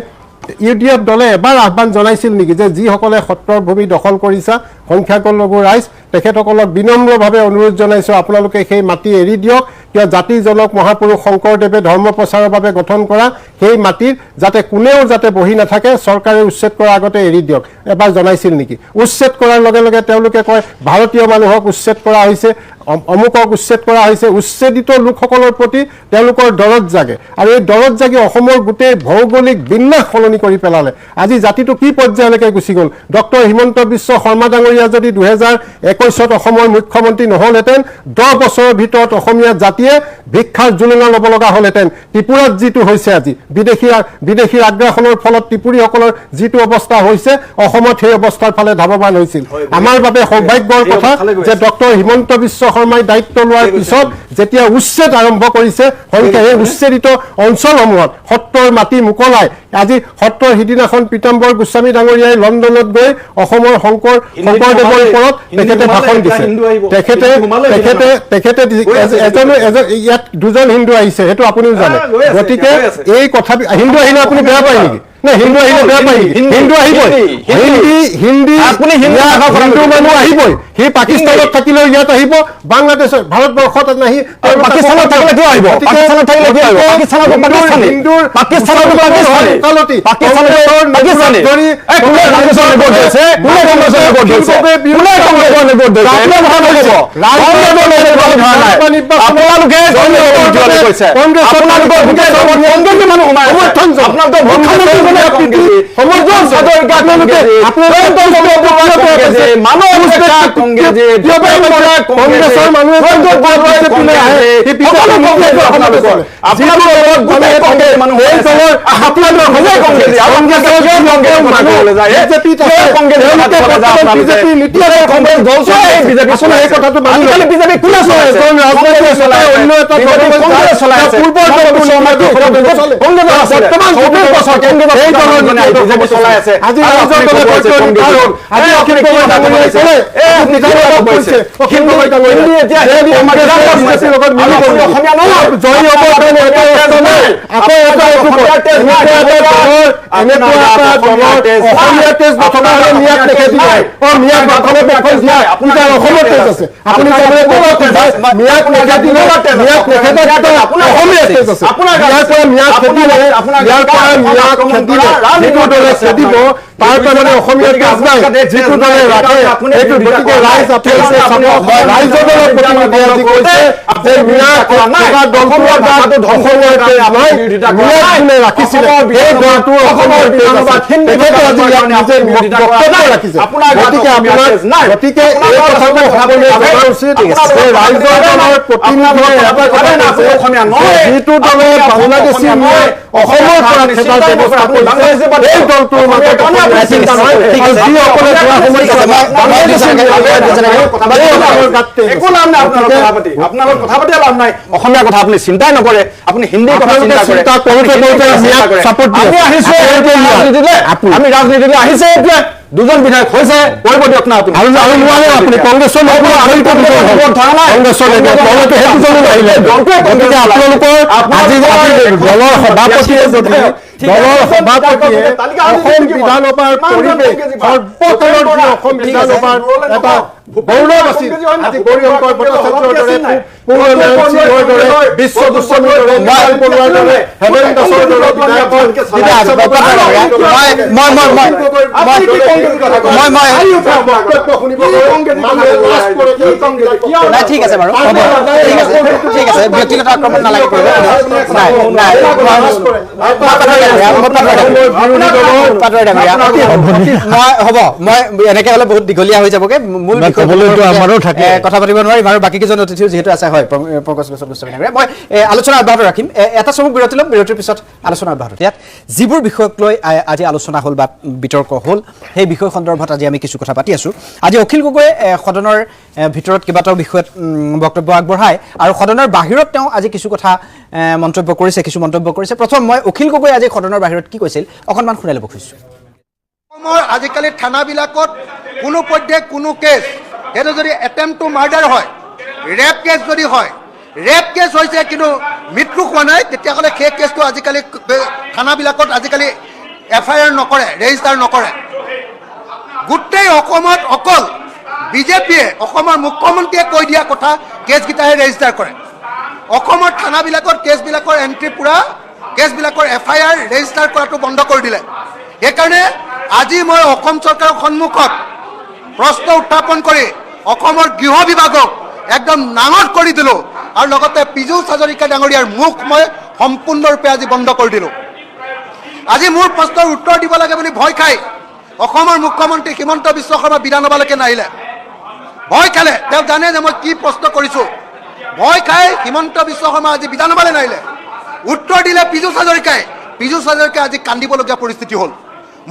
ইউডিএফ দলে এবাৰ আহ্বান জনাইছিল নেকি যে যিসকলে সত্ৰৰ ভূমি দখল কৰিছা সংখ্যালঘু ৰাইজ তেখেতসকলক বিনম্ৰভাৱে অনুৰোধ জনাইছোঁ আপোনালোকে সেই মাটি এৰি দিয়ক কিয় জাতি জনক মহাপুৰুষ শংকৰদেৱে ধৰ্ম প্ৰচাৰৰ বাবে গঠন কৰা সেই মাটিৰ যাতে কোনেও যাতে বহি নাথাকে চৰকাৰে উচ্ছেদ কৰাৰ আগতে এৰি দিয়ক এবাৰ জনাইছিল নেকি উচ্ছেদ কৰাৰ লগে লগে তেওঁলোকে কয় ভাৰতীয় মানুহক উচ্ছেদ কৰা হৈছে অমুকক উচ্ছেদ কৰা হৈছে উচ্ছেদিত লোকসকলৰ প্ৰতি তেওঁলোকৰ দৰদ জাগে আৰু এই দৰদ জাগি অসমৰ গোটেই ভৌগোলিক বিন্যাস সলনি কৰি পেলালে আজি জাতিটো কি পৰ্যায়লৈকে গুচি গ'ল ডক্টৰ হিমন্ত বিশ্ব শৰ্মা ডাঙৰীয়া যদি 2021 অসমৰ মুখ্যমন্ত্ৰী নহ'লহেঁতেন 10 বছৰৰ ভিতৰত অসমীয়া জাতিয়ে ভিক্ষাৰ জুলুঙা ল'ব লগা হ'লহেঁতেন ত্ৰিপুৰাত যিটো হৈছে আজি বিদেশীৰ আগ্ৰাসনৰ ফলত ত্ৰিপুৰীসকলৰ যিটো অৱস্থা হৈছে অসমত সেই অৱস্থাৰ ফালে ধাৱমান হৈছিল আমাৰ বাবে সৌভাগ্যৰ কথা যে ডক্টৰ হিমন্ত বিশ্ব শৰ্মাই দায়িত্ব লোৱাৰ পিছত যেতিয়া উচ্ছেদ আৰম্ভ কৰিছে সংখ্যা এই উচ্ছেদিত অঞ্চলসমূহত সত্ৰৰ মাটি মুকলাই আজি সত্ৰৰ সিদিনাখন পীতাম্বৰ গোস্বামী ডাঙৰীয়াই লণ্ডনত গৈ অসমৰ শংকৰদেৱৰ ওপৰত তেখেতে ভাষণ দিছে তেখেতে ইয়াত 2জন হিন্দু আহিছে সেইটো আপুনিও জানে গতিকে এই কথা হিন্দু আহিলে আপুনি বেয়া পায় নেকি হিন্দু আহিলে বেয়া পায় নেকি হিন্দু আহিবই হিন্দী হিন্দু মানুহ আহিবই সি পাকিস্তানত থাকিলেও ইয়াত আহিব বাংলাদেশত ভাৰতবৰ্ষত নাহি পাকিস্তানত থাকিলে কিয় আহিব পাকিস্তানত থাকিলে কিয় আহিব হিন্দুৰ কংগ্ৰেছৰ মানুহে আছে সকলো কংগ্ৰেছী আপোনালোকৰ আপোনালোকৰ লগত গোটেই কংগ্ৰেছ মানুহ এই দলৰ আপোনালোকৰ গোটেই কংগ্ৰেছী আৰু কংগ্ৰেছৰ মানুহ যায় বিজেপি কংগ্ৰেছ দল চলে বিজেপি চলে এই কথাটো মানি ললে বিজেপি কোনে চলাই আছে ৰাজনীতি চলাই অন্য এটা কংগ্ৰেছ চলাই আছে পূৰ্বৰ বৰ্তমান ২০ বছৰ কংগ্ৰেছ এই দলৰ বিজেপি চলাই আছে আজি ৰাজ্যৰ দলে আজি অখিল গগৈ ডাঙৰীয়াই এই নিজামত বহিছে অখিল গগৈ ডাঙৰীয়াই এতিয়া আমাৰ বিজেপিৰ লগত মিলি অসমীয়া নহয় জয়ী হ'ব কাৰণে এটা নাই আকৌ এটা অসমীয়া তেজ নাই এনেকুৱা এটা দলৰ অসমীয়া তেজ নথকা হ'লে মিয়াক দেখে দিলে মিয়াক বাথনে পেখন দিয়াই আপোনাৰ অসমীয়া তেজ আছে আপুনি যাবলৈ ক'ত মিয়াক দেখে দিলে মিয়াক দেখে দিলে আপোনাৰ অসমীয়া তেজ আছে আপোনাৰ ইয়াৰ পৰা মিয়াক খেদিলে ইয়াৰ পৰা মিয়াক খেদিলে যিটো দলে খেদিব তাৰ কাৰণে অসমীয়া তেজ নাই যিটো দলে ৰাখে এইটো গতিকে ৰাইজ আপেলছে ৰাইজৰ দলৰ প্ৰতিনিধি আজি কৈছে যে মিয়াক থকা দলটোৰ গাটো অসমীয়া তেজ নাই মিয়াক যোনে ৰাখিছিলে এই দলটো অসমৰ তেজ আছে তেখেতে আজি ইয়াত নিজে বক্তব্য ৰাখিছে গতিকে আপোনাৰ গতিকে এই কথাটো সকলোৱে জনা উচিত যে ৰাইজৰ দলৰ প্ৰতিনিধিয়ে এটা কথা কৈছে যিটো দলে বাংলাদেশী মিয়াই অসমৰ পৰা খেদাৰ ব্যৱস্থা কৰিছে এই দলটোৰ মাজত চিন্তা নহয় যিসকলে যোৱা আপোনালোক কথা পাতি লাভ নাই অসমীয়া কথা আপুনি চিন্তাই নকৰে আপুনি হিন্দী কথা চিন্তা কৰে আমি ৰাজনীতিলৈ আহিছে এতিয়া দুজন বিধায়ক হৈছে কৰিব দিয়ক না আপুনি আপুনি কংগ্ৰেছৰ আপোনালোকৰ আজি দলৰ সভাপতিয়ে যদি দলৰ সভাপতিয়ে অসম বিধানসভাৰ পৰিৱেশ সৰ্বকালৰ যি অসম বিধানসভাৰ এটা গৌৰৱ আছিল আজি গৌৰীশংকৰ ভট্টাচাৰ্যৰ দৰে পূৰ্ণনাৰায়ণ সিংহৰ দৰে বিশ্ব গোস্বামীৰ দৰে নিহাল বৰুৱাৰ দৰে হেমেন দাসৰ দৰে বিধায়কৰ ঠিক আছে বাৰু ঠিক আছে ব্যক্তিগত আক্ৰমণ নালাগে কৰিব হ'ব মই এনেকে হলে বহুত দীঘলীয়া হৈ যাবগে মূল কথা পাতিব নোৱাৰিম আৰু বাকী কেইজন অতিথিও যিহেতু আছে হয় পংকজ গোস্বামী ডাঙৰীয়া মই আলোচনা অব্যাহত ৰাখিম এটা চমক বিৰতি ল'ম বিৰতিৰ পিছত আলোচনা অব্যাহত ইয়াত যিবোৰ বিষয়ক লৈ আজি আলোচনা হ'ল বা বিতৰ্ক হ'ল সেই বিষয় সন্দৰ্ভত আজি আমি কিছু কথা পাতি আছোঁ আজি অখিল গগৈয়ে সদনৰ ভিতৰত কেইবাটাও বিষয়ত বক্তব্য আগবঢ়ায় আৰু সদনৰ বাহিৰত তেওঁ আজি কিছু কথা মন্তব্য কৰিছে কিছু মন্তব্য কৰিছে প্ৰথম মই অখিল গগৈ আজি সদনৰ বাহিৰত কি কৈছিল অকণমান শুনাই ল'ব খুজিছোঁ আজিকালি থানাবিলাকত কোনো পধ্যে কোনো কেছ সেইটো যদি এটেম্প টু মাৰ্ডাৰ হয় ৰেপ কেছ যদি হয় ৰেপ কেছ হৈছে কিন্তু মৃত্যু হোৱা নাই তেতিয়াহ'লে সেই কেছটো আজিকালি থানাবিলাকত আজিকালি FIR নকৰে ৰেজিষ্টাৰ নকৰে গোটেই অসমত অকল বিজেপিয়ে অসমৰ মুখ্যমন্ত্ৰীয়ে কৈ দিয়া কথা কেছকেইটাহে ৰেজিষ্টাৰ কৰে অসমৰ থানাবিলাকত কেছবিলাকৰ এণ্ট্ৰি পূৰা কেছবিলাকৰ FIR ৰেজিষ্টাৰ কৰাটো বন্ধ কৰি দিলে সেইকাৰণে আজি মই অসম চৰকাৰৰ সন্মুখত প্ৰশ্ন উত্থাপন কৰি অসমৰ গৃহ বিভাগক একদম নাঙঠ কৰি দিলোঁ আৰু লগতে পীযুষ হাজৰিকা ডাঙৰীয়াৰ মুখ মই সম্পূৰ্ণৰূপে আজি বন্ধ কৰি দিলোঁ আজি মোৰ প্ৰশ্নৰ উত্তৰ দিব লাগে বুলি ভয় খাই অসমৰ মুখ্যমন্ত্ৰী হিমন্ত বিশ্ব শৰ্মা বিধানসভালৈকে নাহিলে ভয় খালে তেওঁ জানে যে মই কি প্ৰশ্ন কৰিছোঁ ভয় খাই হিমন্ত বিশ্ব শৰ্মা আজি বিধানসভালৈ নাহিলে উত্তৰ দিলে পীযুষ হাজৰিকাই আজি কান্দিবলগীয়া পৰিস্থিতি হ'ল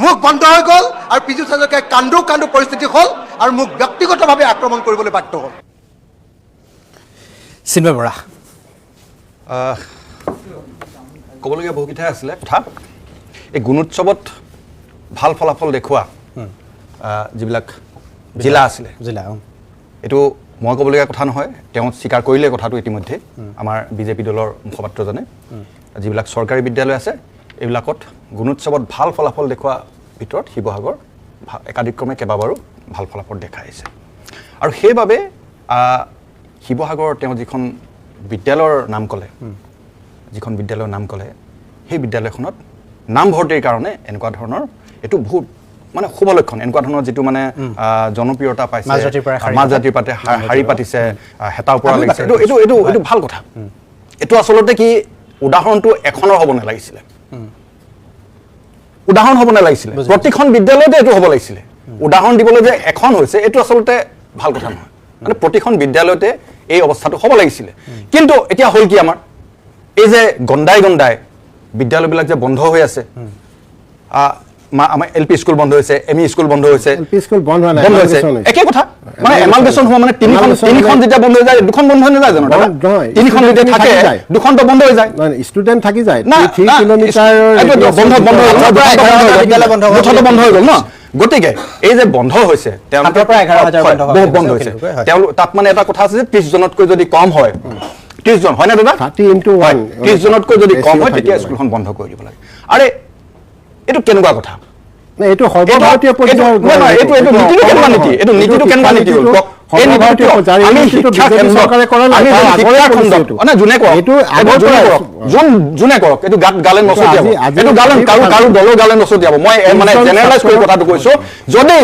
মুখ বন্ধ হৈ গ'ল আৰু পীযুষ হাজৰিকাই কান্দো পৰিস্থিতি হ'ল আৰু মোক ব্যক্তিগতভাৱে আক্ৰমণ কৰিবলৈ বাধ্য হ'ল চিন্ময় বৰা ক'বলগীয়া বহুকেইটাই আছিলে কথা এই গুণোৎসৱত ভাল ফলাফল দেখুওৱা যিবিলাক জিলা আছিলে এইটো মই ক'বলগীয়া কথা নহয় তেওঁ স্বীকাৰ কৰিলে কথাটো ইতিমধ্যে আমাৰ বিজেপি দলৰ মুখপাত্ৰজনে যিবিলাক চৰকাৰী বিদ্যালয় আছে এইবিলাকত গুণোৎসৱত ভাল ফলাফল দেখুওৱা ভিতৰত শিৱসাগৰ একাধিক্ৰমে কেইবাবাৰো ভাল ফলাফল দেখা আহিছে আৰু সেইবাবে শিৱসাগৰ তেওঁ যিখন বিদ্যালয়ৰ নাম ক'লে সেই বিদ্যালয়খনত নামভৰ্তিৰ কাৰণে এনেকুৱা ধৰণৰ এইটো বহুত মানে শুভ লক্ষণ এনেকুৱা ধৰণৰ যিটো মানে জনপ্ৰিয়তা পাইছে মাজ জাতিৰ পাতে শাৰী পাতিছে হেতা ওপৰা লাগিছে এইটো ভাল কথা এইটো আচলতে কি উদাহৰণটো এখনৰ হ'ব নালাগিছিলে প্ৰতিখন বিদ্যালয়তে এইটো হ'ব লাগিছিলে উদাহৰণ দিবলৈ যে এখন হৈছে এইটো আচলতে ভাল কথা নহয় মানে প্ৰতিখন বিদ্যালয়তে এই অৱস্থাটো হ'ব লাগিছিলে কিন্তু এতিয়া হ'ল কি আমাৰ এই যে গণ্ডাই বিদ্যালয়বিলাক যে বন্ধ হৈ আছে আমাৰ LP স্কুল বন্ধ হৈছে ME স্কুল বন্ধ হৈছে LP স্কুল বন্ধ হোৱা নাই, বন্ধ হৈছে এমালগেশ্যন হৈছে। একে কথা মানে এমালগেশ্যন হোৱা মানে তিনিখন যেতিয়া বন্ধ হৈ যায় দুখন বন্ধ হৈ নাযায় জানো দাদা? বন্ধ নহয়, তিনিখন যেতিয়া থাকে থাকি যায়। দুখনটো বন্ধ হৈ যায় ষ্টুডেণ্ট থাকি যায় না, 3 না, কিলোমিটাৰ এইটো বন্ধ হৈ গ'ল বিদ্যালয় বন্ধ হৈ গ'ল। দুখনটো বন্ধ হৈ গ'ল ন গতিকে এই যে বন্ধ হৈছে তেওঁলোকে 7ৰ পৰা 11,000 বন্ধ হোৱা বহুত বুলি বন্ধ কৈছে হৈছে হয়। তেওঁলোক তাত মানে এটা কথা আছে যে 30 জনতকৈ যদি কম হয় 30 জন হয় না দাদা 30 into 1 30 জনতকৈ যদি কম হয় বেছিও তেতিয়া থাকিব স্কুলখন বন্ধ কৰি দিব লাগে আৰে এইটো কেনেকুৱা কথা নাই, এইটো সৰ্বভাৰতীয় পৰ্যায়ৰ নীতিটো কেনেকুৱা নীতি হ'ল কওক? এই নীতিটো আমি শিক্ষা খণ্ডত চৰকাৰে কৰা নাই, আমি তাৰ যদি আগৰে শিক্ষা কৰিছে খণ্ডত এইটো। যোনে কৰক এইটো এইটো আগৰ যোনে পৰাই কৰক যোনে কৰক এইটো গালে নচটিয়াব আজি এইটো গালে কাৰো দলৰ গালে নচটিয়াব মই মানে জেনেৰেলাইজ কৰি কথাটো কৈছো যদি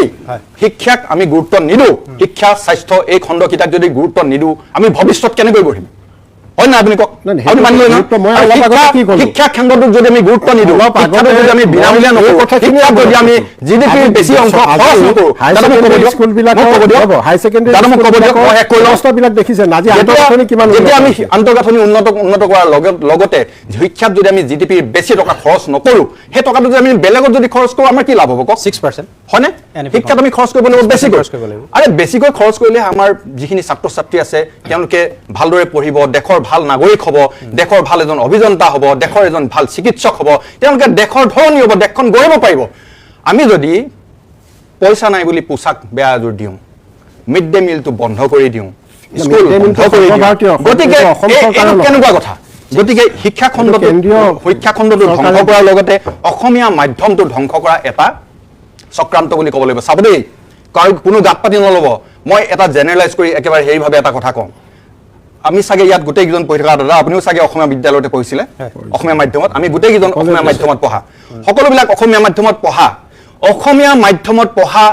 শিক্ষাক আমি গুৰুত্ব নিদিওঁ শিক্ষা স্বাস্থ্য এই খণ্ডকেইটাক যদি গুৰুত্ব নিদিওঁ আমি ভৱিষ্যত কেনেকৈ গঢ়িম হয় না আপুনি কওক নাই, নাই, আপুনি মানি লয় গুৰুত্ব মই আৰু অলপ আগতে কি ক'লো? শিক্ষা খণ্ডটোক যদি আমি গুৰুত্ব নিদিওঁ অলপ আগতে শিক্ষাটো যদি আমি বিনামূলীয়া মই এই নকৰোঁ কথাখিনি শিক্ষাত যদি আমি GDP বেছি অংশ খৰচ নকৰোঁ হাই দাদা মোক ক'ব ছেকেণ্ডাৰী দিয়ক স্কুলবিলাকৰ মোক ক'ব দিয়ক হাই ছেকেণ্ডাৰী দাদা মোক ক'ব দিয়ক মই শেষ কৰি লওঁ অৱস্থাবিলাক দেখিছে আজি আন্তঃগাঁথনি কিমান যেতিয়া আমি উন্নত হৈছে। আন্তঃগাঁথনি উন্নত কৰাৰ লগতে শিক্ষাত যদি আমি GDP বেছি টকা খৰচ নকৰোঁ সেই টকাটো যদি আমি বেলেগত যদি খৰচ কৰোঁ আমাৰ কি লাভ হ'ব কওক 6% হয়নে NFP শিক্ষাত আমি খৰচ কৰিব লাগিব বেছিকৈ খৰচ কৰিব লাগিব। আৰে বেছিকৈ খৰচ কৰিলে আমাৰ যিখিনি ছাত্ৰ ছাত্ৰী আছে তেওঁলোকে ভালদৰে পঢ়িব দেশৰ ভাল নাগৰিক হ'ব দেশৰ ভাল এজন অভিযন্তা হ'ব দেশৰ এজন ভাল চিকিৎসক হ'ব তেওঁলোকে দেশৰ ধৰণী হ'ব দেশখন গঢ়িব পাৰিব আমি যদি পইচা নাই বুলি পোচাক বেয়া এযোৰ দিওঁ মিড ডে মিলটো বন্ধ কৰি দিওঁ স্কুল Mid-day meal বন্ধ কৰি দিওঁ সৰ্বভাৰতীয়, গতিকে অসম এইটো চৰকাৰৰ নহয়। কেনেকুৱা কথা গতিকে শিক্ষা খণ্ডটো ধ্বংস কৰাৰ লগতে অসমীয়া মাধ্যমটো ধ্বংস কৰা এটা চক্ৰান্ত বুলি ক'ব লাগিব চাব দেই কাৰণ কোনো গাত পাতি নল'ব মই এটা জেনেৰেলাইজ কৰি একেবাৰে সেইভাৱে এটা কথা কওঁ আমি চাগে ইয়াত গোটেইকেইজন পঢ়ি থকা দাদা আপুনিও চাগে অসমীয়া বিদ্যালয়তে পঢ়িছিলে অসমীয়া মাধ্যমত আমি গোটেইকেইজন অসমীয়া মাধ্যমত পঢ়া সকলোবিলাক অসমীয়া মাধ্যমত পঢ়া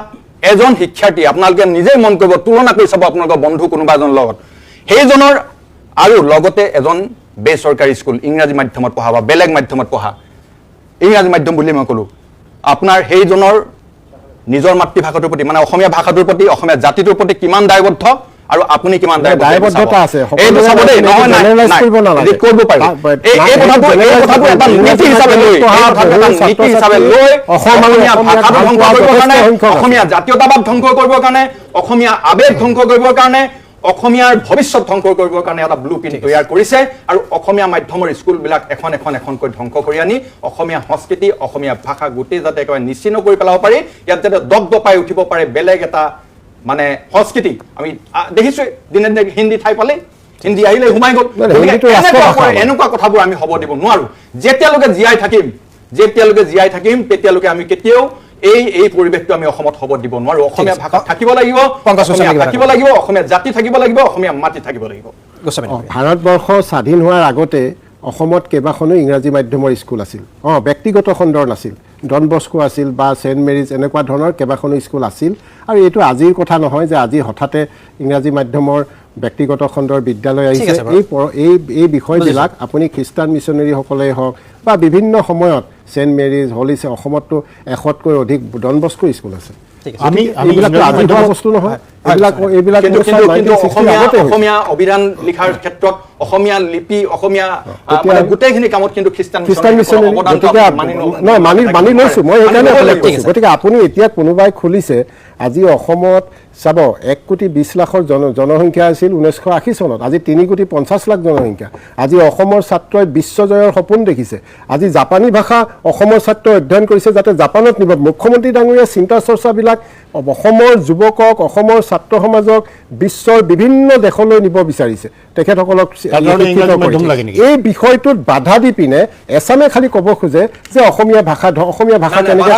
এজন শিক্ষাৰ্থী আপোনালোকে নিজেই মন কৰিব তুলনা কৰি চাব আপোনালোকৰ বন্ধু কোনোবা এজনৰ লগত সেইজনৰ আৰু লগতে এজন বেচৰকাৰী স্কুল ইংৰাজী মাধ্যমত পঢ়া বা বেলেগ মাধ্যমত পঢ়া ইংৰাজী মাধ্যম বুলি মই ক'লোঁ আপোনাৰ সেইজনৰ নিজৰ মাতৃভাষাটোৰ প্ৰতি মানে অসমীয়া ভাষাটোৰ প্ৰতি অসমীয়া জাতিটোৰ প্ৰতি কিমান দায়বদ্ধ আৰু আপুনি কিমান দায়বদ্ধতা আছে এইটো চাব দেই নহয় নাই কৰিব নালাগে কৰিব পাৰিব এই কথাটো এটা নীতি হিচাপে লৈ অসমীয়া ভাষাটো ধ্বংস কৰিবৰ কাৰণে অসমীয়া জাতীয়তাবাদ ধ্বংস কৰিবৰ কাৰণে অসমীয়া আৱেগ ধ্বংস কৰিবৰ কাৰণে অসমীয়াৰ ভৱিষ্যত ধ্বংস কৰিবৰ কাৰণে এটা ব্লু প্ৰিণ্ট তৈয়াৰ কৰিছে আৰু অসমীয়া মাধ্যমৰ স্কুলবিলাক এখনকৈ ধ্বংস কৰি আনি অসমীয়া সংস্কৃতি অসমীয়া ভাষা গোটেই যাতে একেবাৰে নিশ্চিন্ন কৰি পেলাব পাৰি ইয়াত যাতে দপদপাই উঠিব পাৰে বেলেগ এটা মানে সংস্কৃতি আমি দেখিছোঁ দিনে দিনে হিন্দী ঠাই পালে হিন্দী আহিলে সোমাই গ'ল এনেকুৱা কথাবোৰ আমি হ'ব দিব নোৱাৰোঁ যেতিয়ালৈকে জীয়াই থাকিম তেতিয়ালৈকে আমি কেতিয়াও এই পৰিৱেশটো আমি অসমত হ'ব দিব নোৱাৰোঁ অসমীয়া ভাষা থাকিব লাগিব অসমীয়া জাতি থাকিব লাগিব অসমীয়া মাটি থাকিব লাগিব ভাৰতবৰ্ষ স্বাধীন হোৱাৰ আগতে অসমত কেইবাখনো ইংৰাজী মাধ্যমৰ স্কুল আছিল ব্যক্তিগত খণ্ডৰ নাছিল ডন বস্কো আছিল বা সেন্ট মেৰিজ এনেকুৱা ধৰণৰ কেইবাখনো স্কুল আছিল আৰু এইটো আজিৰ কথা নহয় যে আজি হঠাতে ইংৰাজী মাধ্যমৰ ব্যক্তিগত খণ্ডৰ বিদ্যালয় আহিছে এই বিষয়বিলাক আপুনি খ্ৰীষ্টান মিছনেৰীসকলেই হওক বা বিভিন্ন সময়ত সেন্ট মেৰিজ হলিছে অসমততো 100তকৈ অধিক ডন বস্কো স্কুল আছে অসমীয়া অভিধান লিখাৰ ক্ষেত্ৰত অসমীয়া লিপি অসমীয়া গোটেইখিনি কামত কিন্তু খ্ৰীষ্টান মানি লৈছো মই সেইকাৰণে গতিকে আপুনি এতিয়া কোনোবাই খুলিছে আজি অসমত চাব 1,20,00,000 জনসংখ্যা আছিল 1980 চনত আজি 3,50,00,000 জনসংখ্যা আজি অসমৰ ছাত্ৰই বিশ্বজয়ৰ সপোন দেখিছে আজি জাপানী ভাষা অসমৰ ছাত্ৰই অধ্যয়ন কৰিছে যাতে জাপানত নিব মুখ্যমন্ত্ৰী ডাঙৰীয়া চিন্তা চৰ্চাবিলাক অসমৰ যুৱকক অসমৰ ছাত্ৰ সমাজক বিশ্বৰ বিভিন্ন দেশলৈ নিব বিচাৰিছে তেখেতসকলক এই বিষয়টোত বাধা দি পিনে এছামে খালি ক'ব খোজে যে অসমীয়া ভাষা কেনেকৈ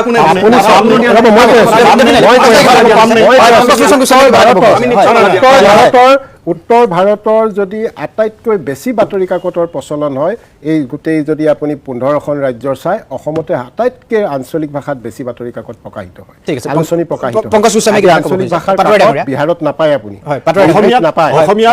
উত্তৰ ভাৰতৰ যদি আটাইতকৈ বেছি বাতৰি কাকতৰ প্ৰচলন হয় এই গোটেই যদি আপুনি 15খন ৰাজ্যৰ চাই অসমতে আটাইতকৈ আঞ্চলিক ভাষাত বেছি বাতৰি কাকত প্ৰকাশিত হয় আলোচনী প্ৰকাশিত আঞ্চলিক ভাষাৰ বিহাৰত নাপায় আপুনি নাপায় অসমীয়া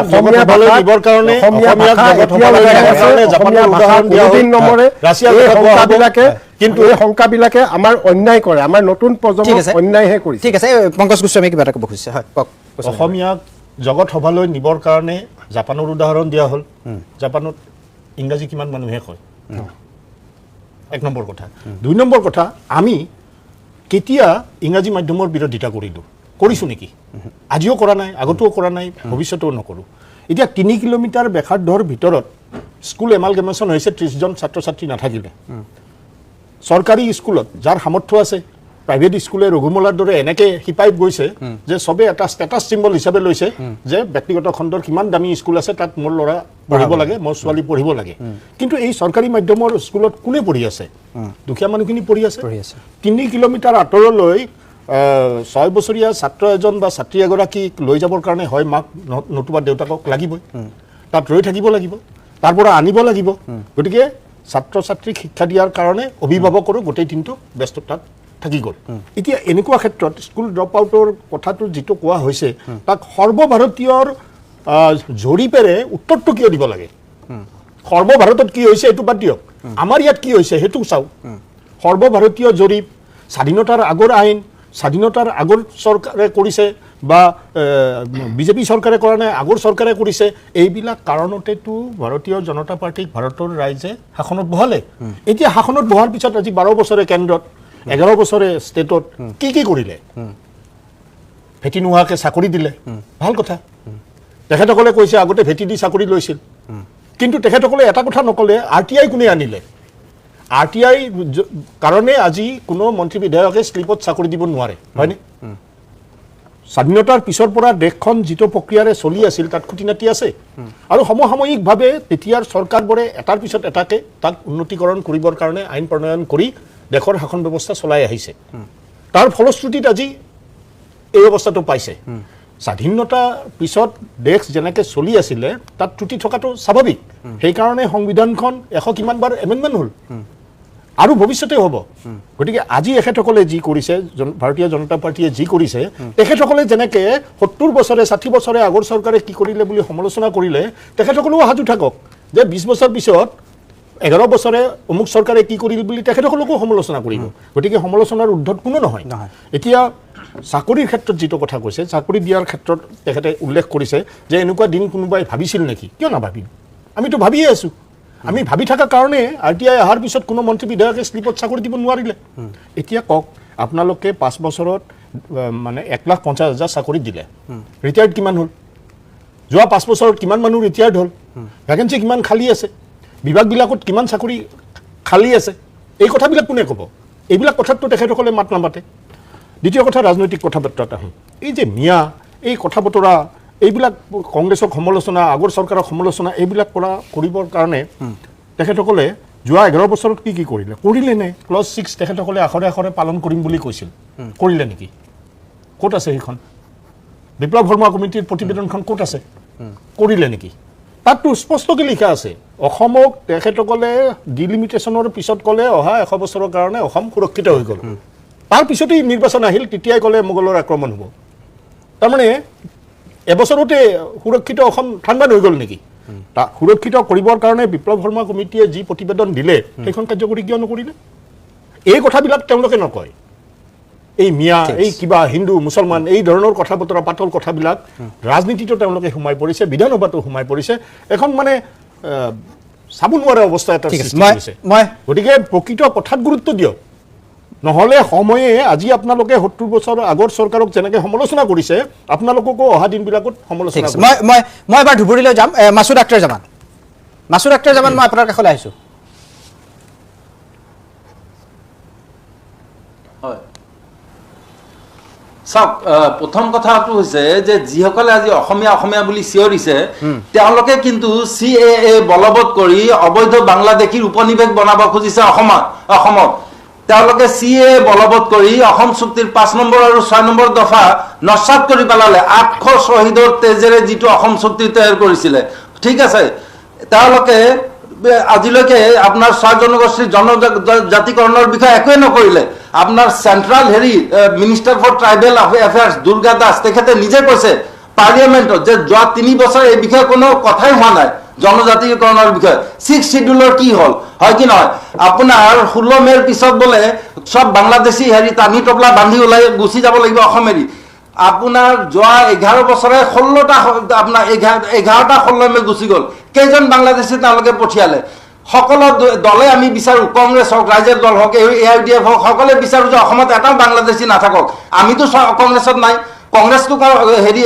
কিন্তু এই শংকাবিলাকে আমাৰ অন্যায় কৰে আমাৰ নতুন প্ৰজন্মক অন্যায়হে কৰিছে ঠিক আছে পংকজ গোস্বামী কিবা এটা ক'ব খুজিছে হয় কওক অসমীয়াক জগত সভালৈ নিবৰ কাৰণে জাপানৰ উদাহৰণ দিয়া হ'ল জাপানত ইংৰাজী কিমান মানুহে কয় 1 নম্বৰ কথা 2 নম্বৰ কথা আমি কেতিয়া ইংৰাজী মাধ্যমৰ বিৰোধিতা কৰিছোঁ নেকি আজিও কৰা নাই আগতেও কৰা নাই ভৱিষ্যতেও নকৰোঁ এতিয়া 3 কিলোমিটাৰ বেখাৰধৰ ভিতৰত স্কুল এমালগেমেশ্যন হৈছে 30 জন ছাত্ৰ ছাত্ৰী নাথাকিলে চৰকাৰী স্কুলত যাৰ সামৰ্থ্য আছে প্ৰাইভেট স্কুলে ৰঘুমলাৰ দৰে এনেকৈ শিপাইত গৈছে যে সবে এটা ষ্টেটাছ চিম্বল হিচাপে লৈছে যে ব্যক্তিগত খণ্ডৰ কিমান দামী স্কুল আছে তাত মোৰ ল'ৰা পঢ়িব লাগে মোৰ ছোৱালী পঢ়িব লাগে কিন্তু এই চৰকাৰী মাধ্যমৰ স্কুলত কোনে পঢ়ি আছে দুখীয়া মানুহখিনি পঢ়ি আছে 3 কিলোমিটাৰ আঁতৰলৈ 6 বছৰীয়া ছাত্ৰ এজন বা ছাত্ৰী এগৰাকীক লৈ যাবৰ কাৰণে হয় মাক নতুবা দেউতাকক লাগিবই তাত ৰৈ থাকিব লাগিব তাৰ পৰা আনিব লাগিব গতিকে ছাত্ৰ ছাত্ৰীক শিক্ষা দিয়াৰ কাৰণে অভিভাৱকৰো গোটেই দিনটো ব্যস্ততাত থাকি গ'ল এতিয়া এনেকুৱা ক্ষেত্ৰত স্কুল ড্ৰপ আউটৰ কথাটো যিটো কোৱা হৈছে তাক সৰ্বভাৰতীয়ৰ জৰীপেৰে উত্তৰটো কিয় দিব লাগে সৰ্বভাৰতত কি হৈছে এইটো বাদ দিয়ক আমাৰ ইয়াত কি হৈছে সেইটো চাওক সৰ্বভাৰতীয় জৰীপ স্বাধীনতাৰ আগৰ আইন স্বাধীনতাৰ আগৰ চৰকাৰে কৰিছে বা বিজেপি চৰকাৰে কৰা নাই আগৰ চৰকাৰে কৰিছে এইবিলাক কাৰণতেতো ভাৰতীয় জনতা পাৰ্টিক ভাৰতৰ ৰাইজে শাসনত বহালে এতিয়া শাসনত বহাৰ পিছত আজি 12 বছৰে কেন্দ্ৰত 11 বছৰে ষ্টেটত কি কৰিলে ভেটি নোহোৱাকৈ চাকৰি দিলে ভাল কথা তেখেতসকলে কৈছে আগতে ভেটি দি চাকৰি লৈছিল কিন্তু তেখেতসকলে এটা কথা নকলে RTI কোনে আনিলে RTI কাৰণে আজি কোনো মন্ত্ৰী বিধায়কে স্লিপত চাকৰি দিব নোৱাৰে হয়নে স্বাধীনতাৰ পিছৰ পৰা দেশখন যিটো প্ৰক্ৰিয়াৰে চলি আছিল তাত খুঁটিনাটি আছে আৰু সমসাময়িকভাৱে তেতিয়াৰ চৰকাৰবোৰে এটাৰ পিছত এটাকে তাক উন্নতিকৰণ কৰিবৰ কাৰণে আইন প্ৰণয়ন কৰি দেশৰ শাসন ব্যৱস্থা চলাই আহিছে তাৰ ফলশ্ৰুতিত আজি এই অৱস্থাটো পাইছে স্বাধীনতা পিছত দেশ যেনেকৈ চলি আছিলে তাত ত্ৰুটি থকাটো স্বাভাৱিক সেইকাৰণে সংবিধানখন 100 কিমানবাৰ এমেণ্ডমেণ্ট হ'ল আৰু ভৱিষ্যতে হ'ব গতিকে আজি এখেতসকলে যি কৰিছে ভাৰতীয় জনতা পাৰ্টিয়ে যি কৰিছে তেখেতসকলে যেনেকৈ 70 বছৰে 60 বছৰে আগৰ চৰকাৰে কি কৰিলে বুলি সমালোচনা কৰিলে তেখেতসকলেও সাজু থাকক যে 20 বছৰ পিছত 11 বছৰে অমুক চৰকাৰে কি কৰিল বুলি তেখেতসকলকো সমালোচনা কৰিব গতিকে সমালোচনাৰ ঊৰ্ধত কোনো নহয় এতিয়া চাকৰিৰ ক্ষেত্ৰত যিটো কথা কৈছে চাকৰি দিয়াৰ ক্ষেত্ৰত তেখেতে উল্লেখ কৰিছে যে এনেকুৱা দিন কোনোবাই ভাবিছিল নেকি কিয় নাভাবিম আমিতো ভাবিয়ে আছোঁ আমি ভাবি থকা কাৰণে RTI অহাৰ পিছত কোনো মন্ত্ৰী বিধায়কে স্লিপত চাকৰি দিব নোৱাৰিলে এতিয়া কওক আপোনালোকে 5 বছৰত মানে 1,50,000 চাকৰি দিলে ৰিটায়াৰ্ড কিমান হ'ল যোৱা 5 বছৰত কিমান মানুহ ৰিটায়াৰ্ড হ'ল ভেকেঞ্চি কিমান খালী আছে বিভাগবিলাকত কিমান চাকৰি খালী আছে এই কথাবিলাক কোনে ক'ব এইবিলাক কথাটো তেখেতসকলে মাত নামাতে দ্বিতীয় কথা ৰাজনৈতিক কথা বতৰাত আহোঁ এই যে মিয়া এই কথা বতৰা এইবিলাক কংগ্ৰেছক সমালোচনা আগৰ চৰকাৰক সমালোচনা এইবিলাক কৰিবৰ কাৰণে তেখেতসকলে যোৱা 11 বছৰত কি কৰিলে নে ক্লজ 6 তেখেতসকলে আখৰে আখৰে পালন কৰিম বুলি কৈছিল কৰিলে নেকি ক'ত আছে সেইখন বিপ্লৱ শৰ্মা কমিটিৰ প্ৰতিবেদনখন ক'ত আছে কৰিলে নেকি তাততো স্পষ্টকৈ লিখা আছে অসমক তেখেতসকলে ডিলিমিটেশ্যনৰ পিছত ক'লে অহা 100 বছৰৰ কাৰণে অসম সুৰক্ষিত হৈ গ'ল তাৰ পিছতেই নিৰ্বাচন আহিল তেতিয়াই ক'লে মোগলৰ আক্ৰমণ হ'ব তাৰমানে এবছৰতে সুৰক্ষিত অসম ঠাণ্ডা হৈ গ'ল নেকি সুৰক্ষিত কৰিবৰ কাৰণে বিপ্লৱ শৰ্মা কমিটিয়ে যি প্ৰতিবেদন দিলে সেইখন কাৰ্যকৰী কিয় নকৰিলে এই কথাবিলাক তেওঁলোকে নকয় এই মিয়া এই কিবা হিন্দু মুছলমান এই ধৰণৰ কথা বতৰা পাতল কথাবিলাক ৰাজনীতিটো তেওঁলোকে সোমাই পৰিছে বিধানসভাতো সোমাই পৰিছে এখন মানে চাব নোৱাৰা অৱস্থা এটা সৃষ্টি হৈছে গতিকে প্ৰকৃত কথাত গুৰুত্ব দিয়ক নহ'লে সময়ে আজি আপোনালোকে 70 বছৰ আগৰ চৰকাৰক যেনেকৈ সমালোচনা কৰিছে আপোনালোককো অহা দিনবিলাকত সমালোচনা কৰিব মই এবাৰ ধুবুৰীলৈ যাম মাছুদ আখতাৰ জামান মই আপোনাৰ কাষলৈ আহিছোঁ হয় চাওক প্ৰথম কথাটো হৈছে যে যিসকলে আজি অসমীয়া বুলি চিঞৰিছে তেওঁলোকে কিন্তু CAA বলবৎ কৰি অবৈধ বাংলাদেশীৰ উপনিৱেশ বনাব খুজিছে অসমত তেওঁলোকে CAA বলবৎ কৰি অসম চুক্তিৰ 5 নম্বৰ আৰু 6 নম্বৰ দফা নস্যাৎ কৰি পেলালে 800 শ্বহীদৰ তেজেৰে যিটো অসম চুক্তি তৈয়াৰ কৰিছিলে ঠিক আছে তেওঁলোকে আজিলৈকে আপোনাৰ 6 জনগোষ্ঠীৰ জনজাতিকৰণৰ বিষয়ে একোৱে নকৰিলে আপোনাৰ central minister for tribal affairs Durga Das তেখেতে নিজে কৈছে পাৰ্লিয়ামেণ্টত যে যোৱা 3 বছৰ এই বিষয়ে কোনো কথাই হোৱা নাই জনজাতিকৰণৰ বিষয়ে 6 শিডিউলৰ কি হ'ল হয় কি নহয় আপোনাৰ 16 মেৰ পিছত বোলে সব বাংলাদেশী টানি টপলা বান্ধি ওলাই গুচি যাব লাগিব অসমেৰি আপোনাৰ যোৱা 11 বছৰে 16টা আপোনাৰ 11টা 16 মে গুচি গ'ল। কেইজন বাংলাদেশী তেওঁলোকে পঠিয়ালে? সকলো দলে আমি বিচাৰোঁ, কংগ্ৰেছ হওক, ৰাইজৰ দল হওক, AIUDF হওক, সকলোৱে বিচাৰোঁ যে অসমত এটাও বাংলাদেশী নাথাকক। আমিতো কংগ্ৰেছত নাই, কংগ্ৰেছটো হেৰি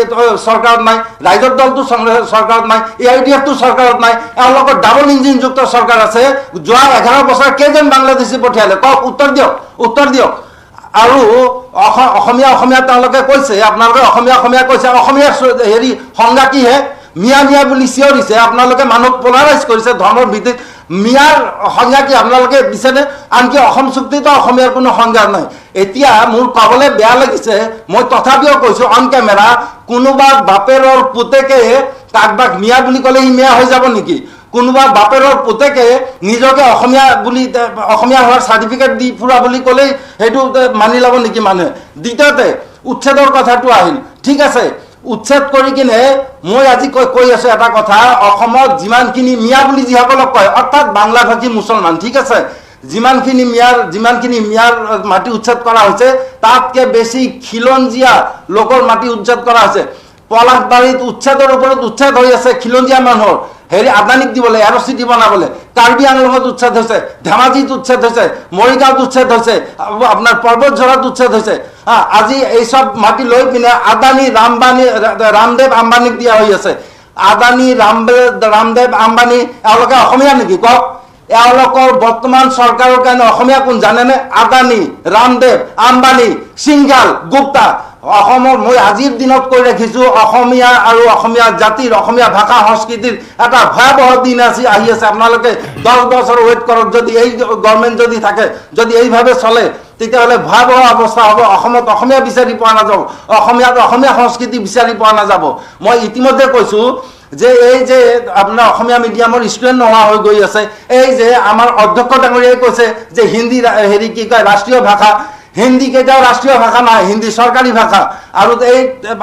চৰকাৰত নাই, ৰাইজৰ দলটো চৰকাৰত নাই, AIUDFটো চৰকাৰত নাই, এওঁলোকৰ ডাবল ইঞ্জিনযুক্ত চৰকাৰ আছে। যোৱা 11 বছৰ কেইজন বাংলাদেশী পঠিয়ালে কওক? উত্তৰ দিয়ক। আৰু অসমীয়া তেওঁলোকে কৈছে, আপোনালোকে অসমীয়া কৈছে, অসমীয়া হেৰি সংজ্ঞা কিহে? মিয়া বুলি চিঞৰিছে, আপোনালোকে মানুহ পোলাৰাইজ কৰিছে ধৰ্মৰ ভিত্তিত। মিয়াৰ সংজ্ঞা কি আপোনালোকে দিছেনে? আনকি অসম চুক্তিতো অসমীয়াৰ কোনো সংজ্ঞা নাই। এতিয়া মোৰ ক'বলৈ বেয়া লাগিছে, মই তথাপিও কৈছোঁ অন কেমেৰা, কোনোবা বাপেৰৰ পুতেকে কাকবাক মিয়া বুলি ক'লে সি মিয়া হৈ যাব নেকি? কোনোবা বাপেৰৰ পুতেকে নিজকে অসমীয়া বুলি অসমীয়া হোৱাৰ চাৰ্টিফিকেট দি ফুৰা বুলি ক'লেই সেইটো মানি ল'ব নেকি মানুহে? দ্বিতীয়তে উচ্ছেদৰ কথাটো আহিল, ঠিক আছে, উচ্ছেদ কৰি কিনে মই আজি কৈ আছো এটা কথা, অসমত যিমানখিনি মিয়া বুলি যিসকলক কয়, অৰ্থাৎ বাংলাভাষী মুছলমান, ঠিক আছে, যিমানখিনি মিয়াৰ মাটি উচ্ছেদ কৰা হৈছে তাতকৈ বেছি খিলঞ্জীয়া লোকৰ মাটি উচ্ছেদ কৰা হৈছে। পলাশবাৰীত উচ্ছেদৰ ওপৰত উচ্ছেদ হৈ আছে খিলঞ্জীয়া মানুহৰ, হেৰি আদানীক দিবলৈ, এৰ'চিটি বনাবলৈ। কাৰ্বি আংলঙত উচ্ছেদ হৈছে, ধেমাজিত উচ্ছেদ হৈছে, মৰিগাঁৱত উচ্ছেদ হৈছে, আপোনাৰ পৰ্বতঝৰাত উচ্ছেদ হৈছে। আজি এই চব মাটি লৈ পিনে আদানী ৰামদেৱ আম্বানীক দিয়া হৈ আছে। আদানী ৰামদেৱ আম্বানী এওঁলোকে অসমীয়া নেকি কওক? এওঁলোকৰ বৰ্তমান চৰকাৰৰ কাৰণে অসমীয়া কোন জানেনে? আদানী, ৰামদেৱ, আম্বানী, সিংঘাল, গুপ্তা। অসমৰ মই আজিৰ দিনত কৈ ৰাখিছোঁ, অসমীয়া আৰু অসমীয়া জাতিৰ, অসমীয়া ভাষা সংস্কৃতিৰ এটা ভয়াৱহ দিন আহি আছে। আপোনালোকে 10 বছৰ ৱেইট কৰক। যদি এই গভৰ্ণমেণ্ট যদি থাকে, যদি এইভাৱে চলে, তেতিয়াহ'লে ভয়াৱহ অৱস্থা হ'ব। অসমত অসমীয়া বিচাৰি পোৱা নাযাব, অসমীয়া সংস্কৃতি বিচাৰি পোৱা নাযাব। মই ইতিমধ্যে কৈছোঁ যে এই যে আপোনাৰ অসমীয়া মিডিয়ামৰ ষ্টুডেণ্ট নোহোৱা হৈ গৈ আছে, এই যে আমাৰ অধ্যক্ষ ডাঙৰীয়াই কৈছে যে হিন্দী হেৰি কি কয় ৰাষ্ট্ৰীয় ভাষা, হিন্দী কেতিয়াও ৰাষ্ট্ৰীয় ভাষা নহয়, হিন্দী চৰকাৰী ভাষা। আৰু এই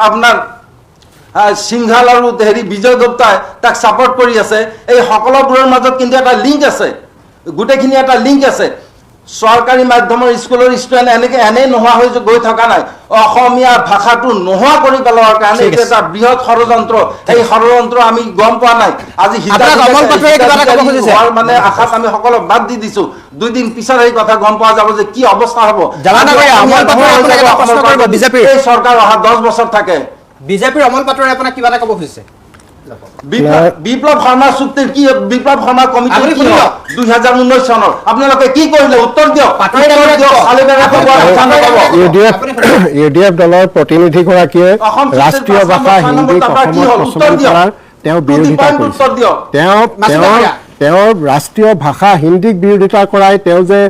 আপোনাৰ সিংঘাল আৰু হেৰি বিজয় গুপ্তাই তাক ছাপৰ্ট কৰি আছে। এই সকলোবোৰৰ মাজত কিন্তু এটা লিংক আছে, গোটেইখিনি এটা লিংক আছে। চৰকাৰী মাধ্যমৰ স্কুলৰ ষ্টুডেণ্ট এনেই নোহোৱা হৈ গৈ থকা নাই, অসমীয়া ভাষাটো নোহোৱা কৰি পেলোৱাৰ কাৰণে এইটো এটা বৃহৎ ষড়যন্ত্ৰ। এই ষড়যন্ত্ৰ আমি গম পোৱা নাই। আজি মানে আশাত আমি সকলো বাদ দি দিছো। 2 দিন পিছত এই কথা গম পোৱা যাব যে কি অৱস্থা হ'ব। এই চৰকাৰ অহা 10 বছৰ থাকে। বিজেপিৰ অমল পাটোৱাৰী আপোনাক কিবা এটা ক'ব খুজিছে? বিপ্লৱ শৰ্মা চুক্তিৰ কি, বিপ্লৱ শৰ্মা কমিটি 2019 চনৰ আপোনালোকে কি কৰিলে? উত্তৰ দিয়ক। UDF দলৰ প্ৰতিনিধিগৰাকীয়ে ৰাষ্ট্ৰীয় ভাষা হিন্দীক অসমত প্ৰচলন কৰাৰ তেওঁ বিৰোধিতা কৰিছে। তেওঁ ৰাষ্ট্ৰীয় ভাষা হিন্দীক বিৰোধিতা কৰাই তেওঁ যে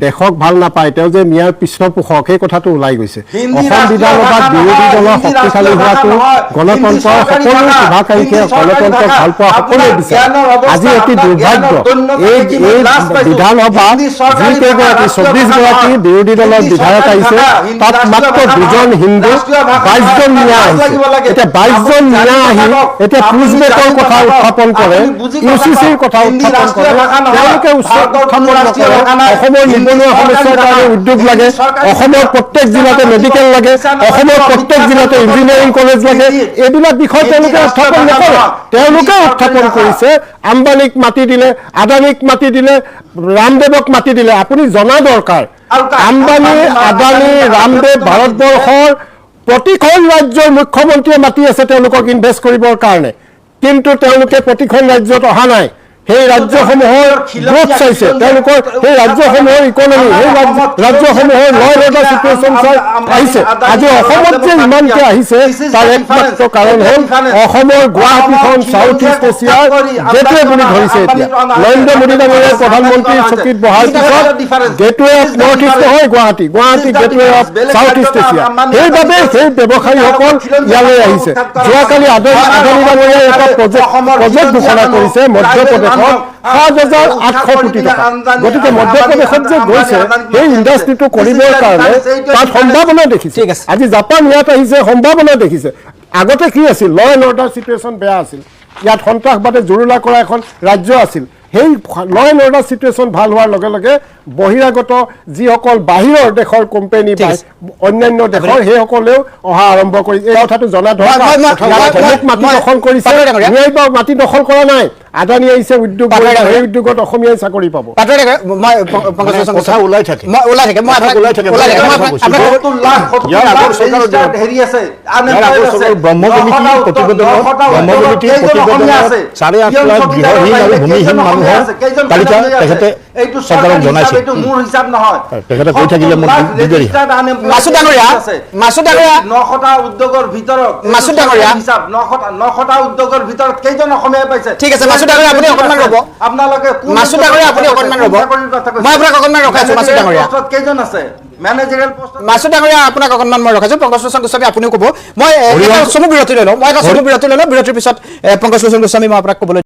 দেশক ভাল নাপায়, তেওঁ যে মিয়াৰ পৃষ্ঠপোষক, সেই কথাটো ওলাই গৈছে। অসম বিধানসভাত বিৰোধী দলৰ শক্তিশালী হোৱাটো গণতন্ত্ৰৰ সকলো সভাকাৰীকে গণতন্ত্ৰক ভাল পোৱা সকলোৱে বিচাৰে। আজি অতি দুৰ্ভাগ্য, এই বিধানসভা যিকেইগৰাকী 24 গৰাকী বিৰোধী দলৰ বিধায়ক আহিছে, তাত মাত্ৰ 2জন হিন্দু, 22 জন মিয়া আহিছে। এতিয়া 22 জন মিয়া আহি এতিয়া পুজবেকৰ কথা উত্থাপন কৰে, UCCৰ কথা উত্থাপন কৰে, তেওঁলোকে উত্থাপন নকৰে অসমৰ নিবনুৱা সমস্যাৰ কাৰণে উদ্যোগ লাগে, অসমৰ প্ৰত্যেক জিলাতে মেডিকেল লাগে, অসমৰ প্ৰত্যেক জিলাতে ইঞ্জিনিয়াৰিং কলেজ লাগে। এইবিলাক বিষয় তেওঁলোকে উত্থাপন নকৰে। তেওঁলোকে উত্থাপন কৰিছে আম্বানীক মাতি দিলে, আদানীক মাতি দিলে, ৰামদেৱক মাতি দিলে। আপুনি জনা দৰকাৰ, আম্বানী, আদানী, ৰামদেৱ ভাৰতবৰ্ষৰ প্ৰতিখন ৰাজ্যৰ মুখ্যমন্ত্ৰীয়ে মাতি আছে তেওঁলোকক ইনভেষ্ট কৰিবৰ কাৰণে, কিন্তু তেওঁলোকে প্ৰতিখন ৰাজ্যত অহা নাই। সেই ৰাজ্যসমূহৰ গ্ৰোথ চাইছে, তেওঁলোকৰ সেই ৰাজ্যসমূহৰ ইকনমি, সেই ৰাজ্যসমূহৰ ল এণ্ড অৰ্ডাৰ চিটুৱেশ্যন চাই আহিছে। আজি অসমত যে ইমানকে আহিছে তাৰ একমাত্ৰ কাৰণ হ'ল অসমৰ গুৱাহাটীখন চাউথ ইষ্ট এছিয়াৰ গেটৱে বুলি ধৰিছে। এতিয়া নৰেন্দ্ৰ মোদী ডাঙৰীয়াই প্ৰধানমন্ত্ৰীৰ চকীত বহাৰ পিছত গেটৱে অফ নৰ্থ ইষ্ট নহয় Guwahati gateway of south east Asia. সেইবাবে সেই ব্যৱসায়ীসকল ইয়ালৈ আহিছে। যোৱাকালি আদানী ডাঙৰীয়াই এটা প্ৰজেক্ট ঘোষণা কৰিছে মধ্যপ্ৰদেশ 7,800 কোটি টকা। গতিকে মধ্যপ্ৰদেশত যে গৈছে সেই ইণ্ডাষ্ট্ৰিটো কৰিবৰ কাৰণে তাত সম্ভাৱনা দেখিছে। আজি জাপান ইয়াত আহিছে, সম্ভাৱনা দেখিছে। আগতে কি আছিল? ল এণ্ড অৰ্ডাৰ চিটুৱেশ্যন বেয়া আছিল, ইয়াত সন্ত্ৰাসবাদে জুৰুলা কৰা এখন ৰাজ্য আছিল। সেই ল এণ্ড অৰ্ডাৰ চিটুৱেশ্যন ভাল হোৱাৰ লগে লগে বহিৰাগত যিসকল বাহিৰৰ দেশৰ কোম্পানী বা অন্যান্য দেশৰ সেইসকলেও অহা আৰম্ভ কৰিছে এই কথাটো জনা দৰকাৰ মাটি দখল কৰিছে মাটি দখল কৰা নাই আদানী আহিছে উদ্যোগ সেই উদ্যোগত অসমীয়াই চাকৰি পাব কথা ওলাই থাকে ভূমিহীন মানুহৰ তালিকা তেখেতে চৰকাৰক জনাইছে তেখেতে কৈ থাকিলে মাছুদ ডাঙৰীয়া 900টা উদ্যোগৰ ভিতৰত 900টা উদ্যোগৰ ভিতৰত কেইজন অসমীয়াই পাইছে ঠিক আছে মাছুদ ডাঙৰীয়া আপুনি অকণমান ৰ'ব আপোনালোকে মাছুদ ডাঙৰীয়া আপুনি অকণমান ৰ'ব মই আপোনাক অকণমান ৰখাইছো মাছুদ ডাঙৰীয়া কেইজন আছে মেনেজাৰেল পোষ্ট মাছুদ ডাঙৰীয়া আপোনাক অকণমান মই ৰখাইছো পংকজ লোচন গোস্বামী আপুনিও ক'ব মই এটা চমু বিৰতি লৈ লওঁ বিৰতিৰ পিছত পংকজ লোচন গোস্বামী মই আপোনাক ক'বলৈ